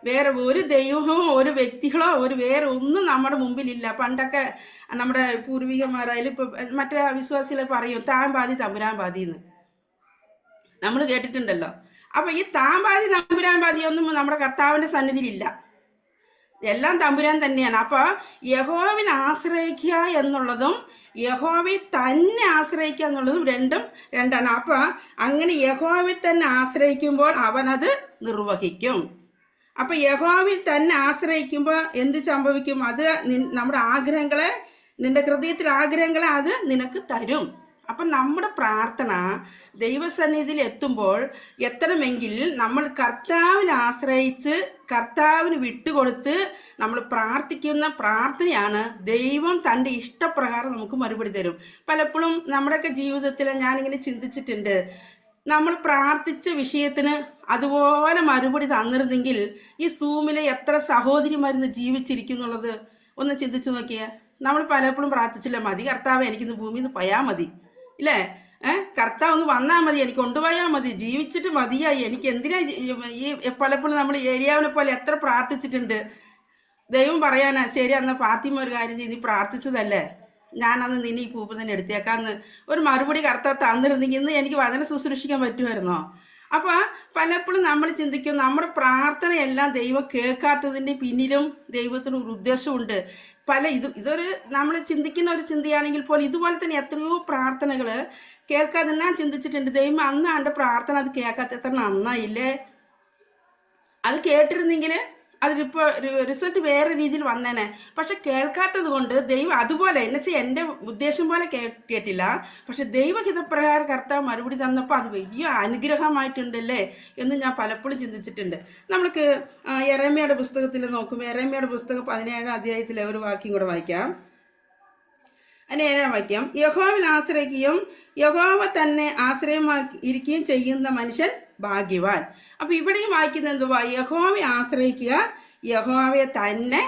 വേറെ ഒരു ദൈവമോ ഒരു വ്യക്തികളോ വേറെ ഒന്നും നമ്മുടെ മുമ്പിലില്ല. പണ്ടൊക്കെ നമ്മുടെ പൂർവികന്മാരായാലും ഇപ്പൊ മറ്റേ വിശ്വാസികളെ പറയും താൻ പാതി തമ്പുരാൻ പാതി എന്ന് നമ്മൾ കേട്ടിട്ടുണ്ടല്ലോ. അപ്പൊ ഈ താമ്പാതി തമ്പുരാൻ പാതിയൊന്നും നമ്മുടെ കർത്താവിന്റെ സന്നിധിയിലില്ല. എല്ലാം തമ്പുരാൻ തന്നെയാണ്. അപ്പൊ യഹോവയിൽ ആശ്രയിക്കുക എന്നുള്ളതും യഹോവയിൽ തന്നെ ആശ്രയിക്കുക എന്നുള്ളതും രണ്ടാണ്. അപ്പൊ അങ്ങനെ യഹോവയിൽ തന്നെ ആശ്രയിക്കുമ്പോൾ അവനത് നിർവഹിക്കും. അപ്പൊ യഹോവയിൽ തന്നെ ആശ്രയിക്കുമ്പോൾ എന്ത് സംഭവിക്കും? അത് നമ്മുടെ ആഗ്രഹങ്ങളെ, നിന്റെ ഹൃദയത്തിൽ ആഗ്രഹങ്ങളെ അത് നിനക്ക് തരും. അപ്പൊ നമ്മുടെ പ്രാർത്ഥന ദൈവസന്നിധിയിൽ എത്തണമെങ്കിൽ നമ്മൾ കർത്താവിൽ ആശ്രയിച്ച് കർത്താവിന് വിട്ടുകൊടുത്ത് നമ്മൾ പ്രാർത്ഥിക്കുന്ന പ്രാർത്ഥനയാണ് ദൈവം തൻ്റെ ഇഷ്ടപ്രകാരം നമുക്ക് മറുപടി തരും. പലപ്പോഴും നമ്മുടെയൊക്കെ ജീവിതത്തിൽ ഞാനിങ്ങനെ ചിന്തിച്ചിട്ടുണ്ട്, നമ്മൾ പ്രാർത്ഥിച്ച വിഷയത്തിന് അതുപോലെ മറുപടി തന്നിരുന്നെങ്കിൽ ഈ സൂമിലെ എത്ര സഹോദരിമാരിന്ന് ജീവിച്ചിരിക്കുന്നുള്ളത് ഒന്ന് ചിന്തിച്ചു നോക്കിയേ. നമ്മൾ പലപ്പോഴും പ്രാർത്ഥിച്ചില്ല, മതി കർത്താവ്, എനിക്കിന്ന് ഭൂമിയിൽ നിന്ന് പോയാൽ മതി, ഇല്ലേ? കർത്താവ് ഒന്ന് വന്നാൽ മതി, എനിക്ക് കൊണ്ടുപോയാൽ മതി, ജീവിച്ചിട്ട് മതിയായി, എനിക്ക് എന്തിനാ ഈ പലപ്പോഴും നമ്മൾ ഏരിയാവിനെ പോലെ എത്ര പ്രാർത്ഥിച്ചിട്ടുണ്ട്. ദൈവം പറയാനാ, ശരി അന്ന് ഫാത്തിമ ഒരു കാര്യം ചെയ്ത് നീ പ്രാർത്ഥിച്ചതല്ലേ, ഞാനന്ന് നിന്നെ ഈ പൂപ്പ് തന്നെ എടുത്തേക്കാന്ന് ഒരു മറുപടി കർത്താവ് തന്നിരുന്നെങ്കിൽ ഇന്ന് എനിക്ക് വചന ശുശ്രൂഷിക്കാൻ പറ്റുമായിരുന്നോ? അപ്പൊ പലപ്പോഴും നമ്മൾ ചിന്തിക്കും നമ്മുടെ പ്രാർത്ഥനയെല്ലാം ദൈവം കേൾക്കാത്തതിന്റെ പിന്നിലും ദൈവത്തിന് ഒരു ഉദ്ദേശമുണ്ട്. ഇതൊരു നമ്മൾ ചിന്തിക്കുന്ന ഒരു ചിന്തയാണെങ്കിൽ പോലും ഇതുപോലെ തന്നെ എത്രയോ പ്രാർത്ഥനകൾ കേൾക്കാതെ ഞാൻ ചിന്തിച്ചിട്ടുണ്ട്. ദൈവം അന്ന് എൻ്റെ പ്രാർത്ഥന അത് കേൾക്കാത്ത എത്ര നന്നായില്ലേ, അത് കേട്ടിരുന്നെങ്കിൽ അതിലിപ്പോ റിസൾട്ട് വേറെ രീതിയിൽ വന്നേനെ. പക്ഷെ കേൾക്കാത്തത് കൊണ്ട് ദൈവം അതുപോലെ എന്നുവെച്ചാൽ എൻ്റെ ഉദ്ദേശം പോലെ കേട്ടില്ല, പക്ഷെ ദൈവഹിതപ്രകാരം കർത്താവ് മറുപടി തന്നപ്പോൾ അത് വലിയ അനുഗ്രഹമായിട്ടുണ്ടല്ലേ എന്ന് ഞാൻ പലപ്പോഴും ചിന്തിച്ചിട്ടുണ്ട്. നമ്മൾക്ക് യെരമ്യയുടെ പുസ്തകത്തിൽ നോക്കുമ്പോൾ യെരമ്യയുടെ പുസ്തകം 17 അധ്യായത്തിലെ ഒരു വാക്യം കൂടെ വായിക്കാം. അതിന് 7 വാക്യം, യഹോവയിൽ ആശ്രയിക്കുകയും യഹോവ തന്നെ ആശ്രയമാക്കി ഇരിക്കുകയും ചെയ്യുന്ന മനുഷ്യൻ ഭാഗ്യവാൻ. അപ്പൊ ഇവിടെയും വായിക്കുന്നത് എന്തുവാ? യഹോവയെ ആശ്രയിക്കുക, യഹോവയെ തന്നെ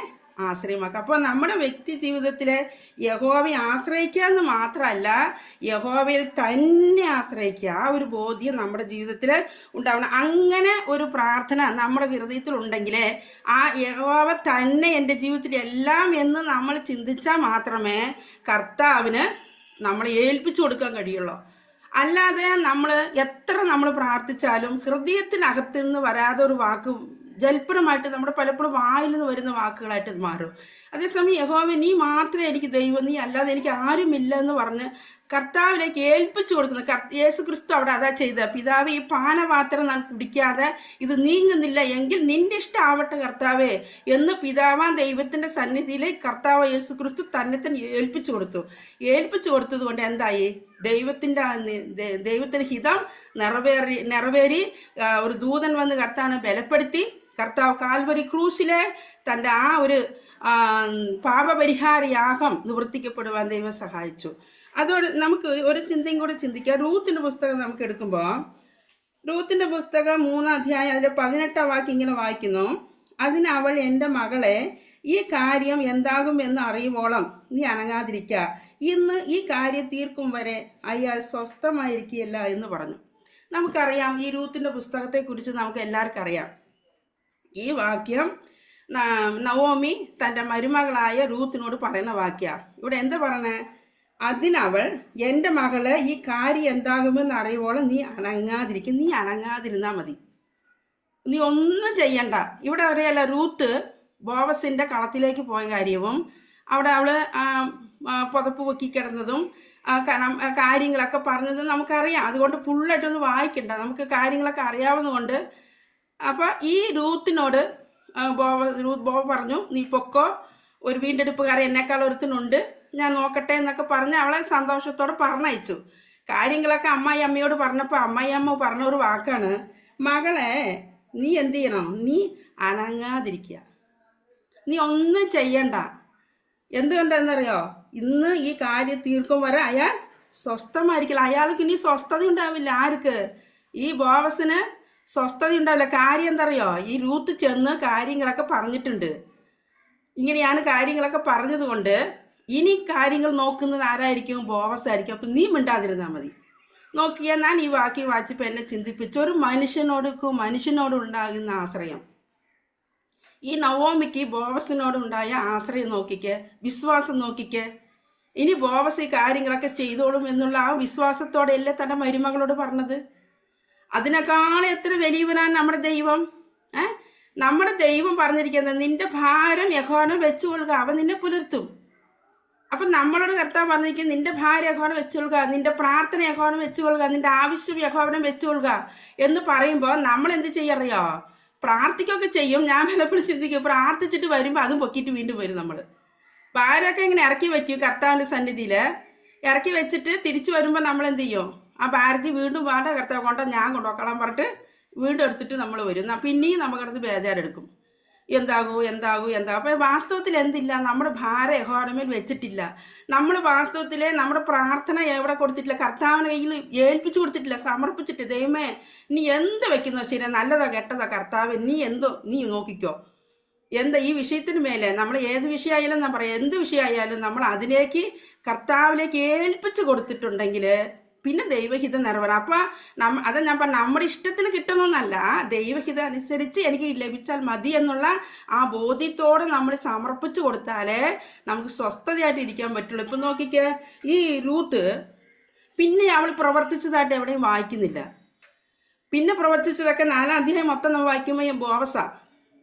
ആശ്രയമാക്കുക. അപ്പോൾ നമ്മുടെ വ്യക്തി ജീവിതത്തിലെ യഹോവയെ ആശ്രയിക്കുക എന്ന് മാത്രമല്ല, യഹോവയിൽ തന്നെ ആശ്രയിക്കുക, ആ ഒരു ബോധ്യം നമ്മുടെ ജീവിതത്തിൽ ഉണ്ടാവണം. അങ്ങനെ ഒരു പ്രാർത്ഥന നമ്മുടെ ഹൃദയത്തിൽ ഉണ്ടെങ്കിൽ ആ യഹോവ തന്നെ എൻ്റെ ജീവിതത്തിൽ എല്ലാം എന്ന് നമ്മൾ ചിന്തിച്ചാൽ മാത്രമേ കർത്താവിന് നമ്മളെ ഏൽപ്പിച്ചു കൊടുക്കാൻ കഴിയുള്ളൂ. അല്ലാതെ നമ്മൾ എത്ര നമ്മൾ പ്രാർത്ഥിച്ചാലും ഹൃദയത്തിനകത്ത് നിന്ന് വരാതെ ഒരു വാക്ക് ജൽപ്പനമായിട്ട് നമ്മുടെ പലപ്പോഴും വായിൽ നിന്ന് വരുന്ന വാക്കുകളായിട്ട് ഇത് മാറും. അതേസമയം യഹോവ നീ മാത്രമേ എനിക്ക് ദൈവം, നീ അല്ലാതെ എനിക്ക് ആരുമില്ല എന്ന് പറഞ്ഞ് കർത്താവിലേക്ക് ഏൽപ്പിച്ചു കൊടുക്കുന്നത്. യേശു ക്രിസ്തു അവിടെ അതാ ചെയ്ത. പിതാവ്, ഈ പാനപാത്രം ഞാൻ കുടിക്കാതെ ഇത് നീങ്ങുന്നില്ല എങ്കിൽ നിന്റെ ഇഷ്ടം ആവട്ടെ കർത്താവേ എന്ന് പിതാവാൻ ദൈവത്തിന്റെ സന്നിധിയിലേക്ക് കർത്താവ് യേശു ക്രിസ്തു തന്നെ ഏൽപ്പിച്ചു കൊടുത്തു. ഏൽപ്പിച്ചു കൊടുത്തത് കൊണ്ട് എന്തായി? ദൈവത്തിന്റെ ഹിതം നിറവേറി ഒരു ദൂതൻ വന്ന് കർത്താവിനെ ബലപ്പെടുത്തി. കർത്താവ് കാൽവരി ക്രൂശിലെ തൻ്റെ ആ ഒരു പാപപരിഹാര യാഗം നിവർത്തിക്കപ്പെടുവാൻ ദൈവം സഹായിച്ചു. അതോടെ നമുക്ക് ഒരു ചിന്തയും കൂടെ ചിന്തിക്കാം. റൂത്തിന്റെ പുസ്തകം നമുക്ക് എടുക്കുമ്പോൾ, റൂത്തിന്റെ പുസ്തകം 3-ാം അധ്യായം അതിലെ 18-ാം വാക്യം ഇങ്ങനെ വായിക്കുന്നു: അതിന് അവൾ, എൻ്റെ മകളെ, ഈ കാര്യം എന്താകും എന്ന് അറിയുവോളം നീ അനങ്ങാതിരിക്ക, ഇന്ന് ഈ കാര്യം തീർക്കും വരെ അയാൾ സ്വസ്ഥമായിരിക്കുകയില്ല എന്ന് പറഞ്ഞു. നമുക്കറിയാം, ഈ റൂത്തിന്റെ പുസ്തകത്തെ കുറിച്ച് നമുക്ക് എല്ലാവർക്കും അറിയാം. ഈ വാക്യം നവോമി തൻ്റെ മരുമകളായ റൂത്തിനോട് പറയുന്ന വാക്യ. ഇവിടെ എന്താ പറയണേ? അതിനവൾ, എൻ്റെ മകള്, ഈ കാര്യം എന്താകുമെന്ന് അറിയുവോളം നീ അനങ്ങാതിരിക്കും. നീ അനങ്ങാതിരുന്നാ മതി, നീ ഒന്നും ചെയ്യണ്ട. ഇവിടെ അറിയാലോ, റൂത്ത് ബോവസിന്റെ കളത്തിലേക്ക് പോയ കാര്യവും അവിടെ അവള് പുതപ്പ് പൊക്കി കിടന്നതും കാര്യങ്ങളൊക്കെ പറഞ്ഞതും നമുക്കറിയാം. അതുകൊണ്ട് ഫുള്ളായിട്ടൊന്നും വായിക്കണ്ട, നമുക്ക് കാര്യങ്ങളൊക്കെ അറിയാവുന്നതുകൊണ്ട്. അപ്പൊ ഈ റൂത്തിനോട് ബോവ പറഞ്ഞു, നീ പൊക്കോ, ഒരു വീണ്ടെടുപ്പുകാരൻ എന്നെക്കാൾ ഒരുത്തിനുണ്ട്, ഞാൻ നോക്കട്ടെ എന്നൊക്കെ പറഞ്ഞ് അവളെ സന്തോഷത്തോടെ പറഞ്ഞയച്ചു. കാര്യങ്ങളൊക്കെ അമ്മായി അമ്മയോട് പറഞ്ഞപ്പോൾ അമ്മായി അമ്മ പറഞ്ഞ ഒരു വാക്കാണ്, മകളെ നീ എന്ത് ചെയ്യണം? നീ അനങ്ങാതിരിക്കുക, നീ ഒന്നും ചെയ്യണ്ട. എന്തുകൊണ്ടെന്നറിയോ? ഇന്ന് ഈ കാര്യം തീർക്കും വരെ അയാൾ സ്വസ്ഥമായിരിക്കില്ല. അയാൾക്ക് ഇനി സ്വസ്ഥത ഉണ്ടാവില്ല. ആർക്ക്? ഈ ബോവസിന് സ്വസ്ഥത ഉണ്ടാവില്ല. കാര്യം എന്തറിയോ? ഈ റൂത്ത് ചെന്ന് കാര്യങ്ങളൊക്കെ പറഞ്ഞിട്ടുണ്ട്. ഇങ്ങനെയാണ് കാര്യങ്ങളൊക്കെ പറഞ്ഞത് കൊണ്ട് ഇനി കാര്യങ്ങൾ നോക്കുന്നത് ആരായിരിക്കും? ബോവസ് ആയിരിക്കും. അപ്പം നീ മിണ്ടാതിരുന്നാൽ മതി. നോക്കിയാൽ ഞാൻ ഈ വാക്യം വായിച്ചപ്പോൾ എന്നെ ചിന്തിപ്പിച്ചു. ഒരു മനുഷ്യനോടുണ്ടാകുന്ന ആശ്രയം. ഈ നവോമിക്ക് ബോവസിനോടുണ്ടായ ആശ്രയം നോക്കിക്കേ, വിശ്വാസം നോക്കിക്കേ. ഇനി ബോവസ് ഈ കാര്യങ്ങളൊക്കെ ചെയ്തോളും എന്നുള്ള ആ വിശ്വാസത്തോടെയല്ലേ തൻ്റെ മരുമകളോട് പറഞ്ഞത്. അതിനേക്കാൾ എത്ര വലിയവനാണ് നമ്മുടെ ദൈവം. നമ്മുടെ ദൈവം പറഞ്ഞിരിക്കുന്നത്, നിന്റെ ഭാരം യഹോവനെ വെച്ചുകൊള്ളുക, അവൻ നിന്നെ പുലർത്തും. അപ്പൊ നമ്മളോട് കർത്താവ് പറഞ്ഞിരിക്കുന്നത്, നിന്റെ ഭാരം യഹോവനെ വെച്ചുകൊള്ളുക, നിന്റെ പ്രാർത്ഥന യഹോവനെ വെച്ചുകൊള്ളുക, നിന്റെ ആവശ്യം യഹോവനെ വെച്ചുകൊള്ളുക എന്ന് പറയുമ്പോൾ നമ്മൾ എന്ത് ചെയ്യറിയോ? പ്രാർത്ഥിക്കുകയൊക്കെ ചെയ്യും. ഞാൻ പലപ്പോഴും ചിന്തിക്കും, പ്രാർത്ഥിച്ചിട്ട് വരുമ്പോൾ അതും പൊക്കിയിട്ട് വീണ്ടും വരും. നമ്മൾ ഭാരമൊക്കെ ഇങ്ങനെ ഇറക്കി വെക്കും കർത്താവിന്റെ സന്നിധിയിൽ. ഇറക്കി വെച്ചിട്ട് തിരിച്ചു വരുമ്പോൾ നമ്മൾ എന്ത് ചെയ്യും? ആ ഭാരതി വീണ്ടും വേണ്ട കർത്താവ് കൊണ്ടോ, ഞാൻ കൊണ്ടുപോക്കളാൻ പറഞ്ഞിട്ട് വീണ്ടും എടുത്തിട്ട് നമ്മൾ വരും. പിന്നെയും നമുക്കടുത്ത് ബേജാരെടുക്കും, എന്താകും. അപ്പൊ വാസ്തവത്തിൽ എന്തില്ല? നമ്മുടെ ഭാരം യഹോവയിൽ വെച്ചിട്ടില്ല. നമ്മൾ വാസ്തവത്തിൽ നമ്മുടെ പ്രാർത്ഥന എവിടെ കൊടുത്തിട്ടില്ല? കർത്താവിന്റെ കയ്യിൽ ഏൽപ്പിച്ചു കൊടുത്തിട്ടില്ല, സമർപ്പിച്ചിട്ട്. ദൈവമേ, നീ എന്ത് വെക്കുന്നോ ശരി, നല്ലതോ കെട്ടതോ കർത്താവ് നീ നോക്കിക്കോ. എന്താ ഈ വിഷയത്തിന് മേലെ നമ്മൾ ഏത് വിഷയമായാലും ഞാൻ പറയാം, എന്ത് വിഷയമായാലും നമ്മൾ അതിലേക്ക് കർത്താവിലേക്ക് ഏൽപ്പിച്ചു കൊടുത്തിട്ടുണ്ടെങ്കിൽ പിന്നെ ദൈവഹിതം നിറവേറാം. അപ്പൊ അത് ഞാൻ പറഞ്ഞ നമ്മുടെ ഇഷ്ടത്തിന് കിട്ടണമെന്നല്ല, ദൈവഹിതം അനുസരിച്ച് എനിക്ക് ലഭിച്ചാൽ മതി എന്നുള്ള ആ ബോധ്യത്തോടെ നമ്മൾ സമർപ്പിച്ചു കൊടുത്താലേ നമുക്ക് സ്വസ്ഥതയായിട്ട് ഇരിക്കാൻ പറ്റുള്ളൂ. ഇപ്പൊ നോക്കിക്കേ, ഈ റൂത്ത് പിന്നെ അവൾ പ്രവർത്തിച്ചതായിട്ട് എവിടെയും വായിക്കുന്നില്ല. പിന്നെ പ്രവർത്തിച്ചതൊക്കെ 4-ാം അധ്യായം മൊത്തം നമ്മൾ വായിക്കുമ്പോൾ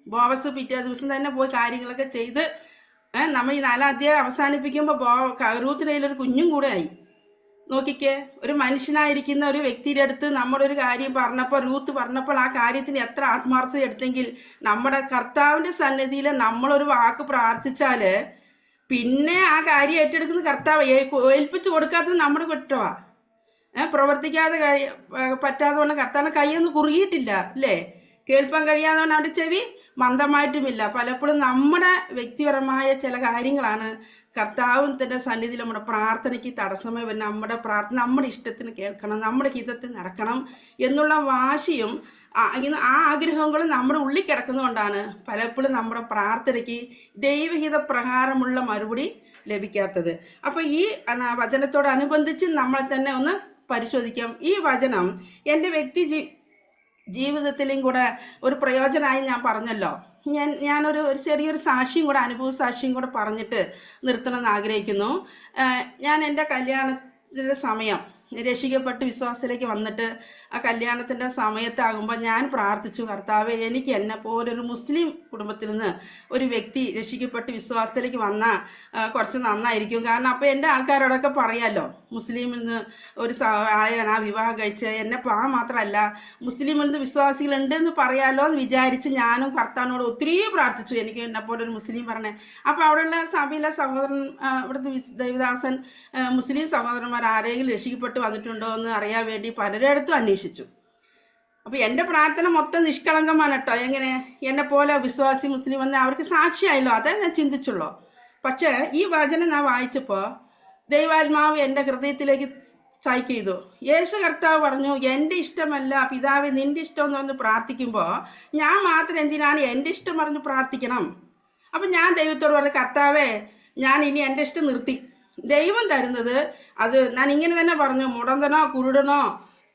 ബോവസ് പിറ്റേ ദിവസം തന്നെ പോയി കാര്യങ്ങളൊക്കെ ചെയ്ത് നമ്മൾ ഈ 4-ാം അധ്യായം അവസാനിപ്പിക്കുമ്പോൾ റൂത്തിന്റെ കയ്യിലൊരു കുഞ്ഞും കൂടെ ആയി. നോക്കിക്കേ, ഒരു മനുഷ്യനായിരിക്കുന്ന ഒരു വ്യക്തിയുടെ അടുത്ത് നമ്മളൊരു കാര്യം റൂത്ത് പറഞ്ഞപ്പോൾ ആ കാര്യത്തിന് എത്ര ആത്മാർത്ഥത എടുത്തെങ്കിൽ, നമ്മുടെ കർത്താവിന്റെ സന്നിധിയിൽ നമ്മളൊരു വാക്ക് പ്രാർത്ഥിച്ചാല് പിന്നെ ആ കാര്യം ഏറ്റെടുക്കുന്ന കർത്താവ്. ഏൽപ്പിച്ചു കൊടുക്കാത്തത് നമ്മുടെ കുറ്റമാ. പ്രവർത്തിക്കാതെ പറ്റാതെ കൊണ്ട് കർത്താവിന്റെ കൈയൊന്നും കുറുകിയിട്ടില്ല അല്ലേ? കേൾപ്പാൻ കഴിയാതെ കൊണ്ട് അവന്റെ ചെവി മന്ദമായിട്ടുമില്ല. പലപ്പോഴും നമ്മുടെ വ്യക്തിപരമായ ചില കാര്യങ്ങളാണ് കർത്താവിന്റെ സന്നിധിയിൽ നമ്മുടെ പ്രാർത്ഥനയ്ക്ക് തടസ്സമായി വരുന്ന. നമ്മുടെ പ്രാർത്ഥന നമ്മുടെ ഇഷ്ടത്തിന് കേൾക്കണം, നമ്മുടെ ഹിതത്തിൽ നടക്കണം എന്നുള്ള വാശിയും ആ ആഗ്രഹങ്ങളും നമ്മുടെ ഉള്ളിൽ കിടക്കുന്നതുകൊണ്ടാണ് പലപ്പോഴും നമ്മുടെ പ്രാർത്ഥനയ്ക്ക് ദൈവഹിത പ്രകാരമുള്ള മറുപടി ലഭിക്കാത്തത്. അപ്പൊ ഈ വചനത്തോടനുബന്ധിച്ച് നമ്മളെ തന്നെ ഒന്ന് പരിശോധിക്കാം. ഈ വചനം എൻ്റെ വ്യക്തി ജീവിതത്തിലും കൂടെ ഒരു പ്രയോജനമായി ഞാൻ പറഞ്ഞല്ലോ. ഞാനൊരു ചെറിയൊരു സാക്ഷിയും കൂടെ, അനുഭവ സാക്ഷിയും കൂടെ പറഞ്ഞിട്ട് നിർത്തണമെന്ന് ആഗ്രഹിക്കുന്നു. ഞാൻ എൻ്റെ കല്യാണത്തിൻ്റെ സമയം രക്ഷിക്കപ്പെട്ട് വിശ്വാസത്തിലേക്ക് വന്നിട്ട് ആ കല്യാണത്തിൻ്റെ സമയത്താകുമ്പോൾ ഞാൻ പ്രാർത്ഥിച്ചു, കർത്താവെ എനിക്ക് എന്നെ പോലൊരു മുസ്ലിം കുടുംബത്തിൽ നിന്ന് ഒരു വ്യക്തി രക്ഷിക്കപ്പെട്ട് വിശ്വാസത്തിലേക്ക് വന്നാൽ കുറച്ച് നന്നായിരിക്കും. കാരണം അപ്പോൾ എൻ്റെ ആൾക്കാരോടൊക്കെ പറയാമല്ലോ, മുസ്ലിമിൽ നിന്ന് ഒരു ആളെയാണ് ആ വിവാഹം കഴിച്ച്, എന്നെ മാത്രമല്ല മുസ്ലിമിൽ നിന്ന് വിശ്വാസികളുണ്ടെന്ന് പറയാമല്ലോ എന്ന് വിചാരിച്ച് ഞാനും കർത്താവിനോട് ഒത്തിരി പ്രാർത്ഥിച്ചു, എനിക്ക് എന്നെ പോലെ ഒരു മുസ്ലിം പറഞ്ഞേ. അപ്പോൾ അവിടെയുള്ള സഭയിലെ സഹോദരൻ, ഇവിടുത്തെ ദൈവദാസൻ മുസ്ലിം സഹോദരന്മാർ ആരെങ്കിലും രക്ഷിക്കപ്പെട്ട് വന്നിട്ടുണ്ടോ എന്ന് അറിയാൻ വേണ്ടി പലരിടത്തും അന്വേഷിച്ചു. അപ്പോൾ എൻ്റെ പ്രാർത്ഥന മൊത്തം നിഷ്കളങ്കമാണ് കേട്ടോ. എങ്ങനെ എന്നെ പോലെ വിശ്വാസി മുസ്ലിം വന്ന് അവർക്ക് സാക്ഷിയായല്ലോ, അതേ ഞാൻ ചിന്തിച്ചുള്ളൂ. പക്ഷേ ഈ വചനം ഞാൻ വായിച്ചപ്പോൾ ദൈവാത്മാവ് എൻ്റെ ഹൃദയത്തിലേക്ക് സ്ട്രൈക്ക് ചെയ്തു. യേശു കർത്താവ് പറഞ്ഞു, എൻ്റെ ഇഷ്ടമല്ല പിതാവേ നിൻ്റെ ഇഷ്ടം എന്ന് പറഞ്ഞ് പ്രാർത്ഥിക്കുമ്പോൾ ഞാൻ മാത്രം എന്തിനാണ് എൻ്റെ ഇഷ്ടം പറഞ്ഞ് പ്രാർത്ഥിക്കണം? അപ്പം ഞാൻ ദൈവത്തോട് പറഞ്ഞു, കർത്താവേ ഞാൻ ഇനി എൻ്റെ ഇഷ്ടം നിർത്തി. ദൈവം തരുന്നത് അത് ഞാൻ ഇങ്ങനെ തന്നെ പറഞ്ഞു, മുടന്തനോ കുരുടനോ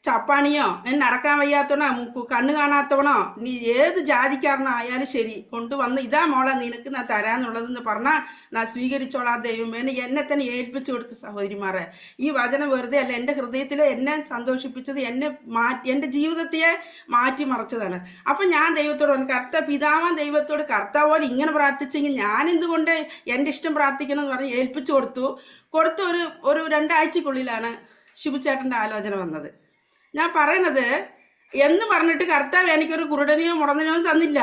ചപ്പാണിയോ നടക്കാൻ വയ്യാത്തവണോ കണ്ണ് കാണാത്തവണോ നീ ഏത് ജാതിക്കാരനോ ആയാലും ശരി കൊണ്ടുവന്ന് ഇതാ മോളെ നിനക്ക് ഞാൻ തരാന്നുള്ളതെന്ന് പറഞ്ഞാൽ ഞാൻ സ്വീകരിച്ചോളാം ദൈവമേ. എന്നെ തന്നെ ഏൽപ്പിച്ചു കൊടുത്ത സഹോദരിമാരെ, ഈ വചനം വെറുതെ അല്ല, എൻ്റെ ഹൃദയത്തിൽ എന്നെ സന്തോഷിപ്പിച്ചത്, എൻ്റെ ജീവിതത്തെ മാറ്റിമറിച്ചതാണ്. അപ്പം ഞാൻ ദൈവത്തോട് പറഞ്ഞു, പിതാവാൻ ദൈവത്തോട് കർത്താവ് പോലെ ഇങ്ങനെ പ്രാർത്ഥിച്ചെങ്കിൽ ഞാൻ എന്തുകൊണ്ട് എൻ്റെ ഇഷ്ടം പ്രാർത്ഥിക്കണം എന്ന് പറഞ്ഞ് ഏൽപ്പിച്ചു കൊടുത്തു. ഒരു 2 ആഴ്ചക്കുള്ളിലാണ് ശിബുചേട്ടൻ്റെ ആലോചന വന്നത്. ഞാൻ പറയണത് എന്ന് പറഞ്ഞിട്ട് കർത്താവ് എനിക്കൊരു കുരുടനെയോ മുടന്തനെയോ തന്നില്ല.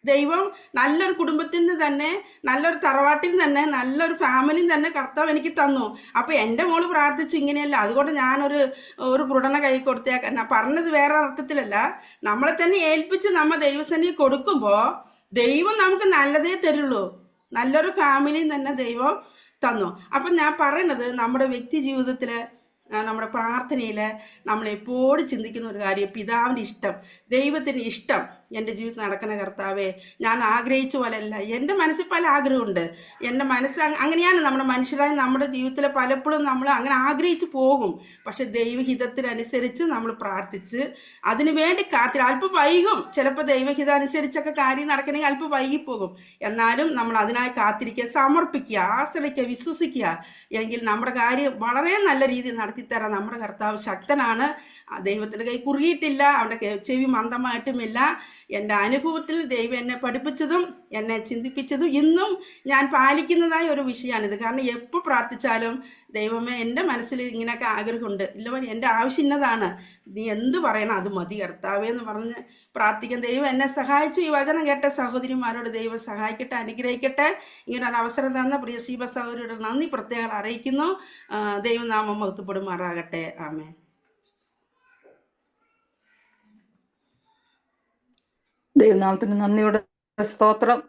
ദൈവം നല്ലൊരു കുടുംബത്തിൽ നിന്ന് തന്നെ, നല്ലൊരു തറവാട്ടിൽ നിന്ന് തന്നെ, നല്ലൊരു ഫാമിലിയിൽ തന്നെ കർത്താവ് എനിക്ക് തന്നു. അപ്പോൾ എൻ്റെ മോള് പ്രാർത്ഥിച്ചു ഇങ്ങനെയല്ല, അതുകൊണ്ട് ഞാനൊരു കുരുടനെ കൈ കൊടുത്തേക്കാൻ പറഞ്ഞത് വേറെ അർത്ഥത്തിലല്ല. നമ്മളെ തന്നെ ഏൽപ്പിച്ച് നമ്മൾ ദൈവസന്നിധി കൊടുക്കുമ്പോൾ ദൈവം നമുക്ക് നല്ലതേ തരുള്ളൂ. നല്ലൊരു ഫാമിലിയിൽ തന്നെ ദൈവം തന്നു. അപ്പം ഞാൻ പറയണത് നമ്മുടെ വ്യക്തി ജീവിതത്തിൽ, നമ്മുടെ പ്രാർത്ഥനയിൽ നമ്മൾ എപ്പോഴും ചിന്തിക്കുന്ന ഒരു കാര്യം, പിതാവിൻ്റെ ഇഷ്ടം, ദൈവത്തിൻ്റെ ഇഷ്ടം എൻ്റെ ജീവിതത്തിൽ നടക്കുന്ന കർത്താവേ, ഞാൻ ആഗ്രഹിച്ച പോലെയല്ല. എൻ്റെ മനസ്സിൽ പല ആഗ്രഹമുണ്ട്, എൻ്റെ മനസ്സ് അങ്ങനെയാണ്. നമ്മുടെ മനുഷ്യരായി നമ്മുടെ ജീവിതത്തിൽ പലപ്പോഴും നമ്മൾ അങ്ങനെ ആഗ്രഹിച്ച് പോകും. പക്ഷെ ദൈവഹിതത്തിനനുസരിച്ച് നമ്മൾ പ്രാർത്ഥിച്ച് അതിനു വേണ്ടി അല്പം വൈകും. ചിലപ്പോൾ ദൈവഹിതം അനുസരിച്ചൊക്കെ കാര്യം നടക്കണമെങ്കിൽ അല്പം വൈകിപ്പോകും. എന്നാലും നമ്മൾ അതിനായി കാത്തിരിക്കുക, സമർപ്പിക്കുക, ആശ്രയിക്കുക, വിശ്വസിക്കുക. എങ്കിൽ നമ്മുടെ കാര്യം വളരെ നല്ല രീതിയിൽ നടത്തിത്തരാൻ നമ്മുടെ കർത്താവ് ശക്തനാണ്. ദൈവത്തിൻ്റെ കൈ കുറുകിയിട്ടില്ല, അവൻ്റെ ചെവി മന്ദമായിട്ടുമില്ല. എൻ്റെ അനുഭവത്തിൽ ദൈവം എന്നെ പഠിപ്പിച്ചതും എന്നെ ചിന്തിപ്പിച്ചതും ഇന്നും ഞാൻ പാലിക്കുന്നതായ ഒരു വിഷയമാണിത്. കാരണം എപ്പോൾ പ്രാർത്ഥിച്ചാലും ദൈവമേ എൻ്റെ മനസ്സിൽ ഇങ്ങനെയൊക്കെ ആഗ്രഹമുണ്ട്, ഇല്ല എൻ്റെ ആവശ്യം ഇന്നതാണ്, നീ എന്ത് പറയണം അത് മതി കർത്താവേ എന്ന് പറഞ്ഞ് പ്രാർത്ഥിക്കാൻ ദൈവം എന്നെ സഹായിച്ചു. ഈ വചനം കേട്ട സഹോദരിമാരോട് ദൈവം സഹായിക്കട്ടെ, അനുഗ്രഹിക്കട്ടെ. ഇങ്ങനെ ഒരു അവസരം തന്ന പ്രിയ ശ്രീബ സഹോദരിയുടെ നന്ദി പ്രത്യേകം അറിയിക്കുന്നു. ദൈവനാമം മഹത്വപ്പെടുമാറാകട്ടെ. ആമേൻ. ദൈവനാമത്തിന് നന്ദിയുടെ സ്തോത്രം.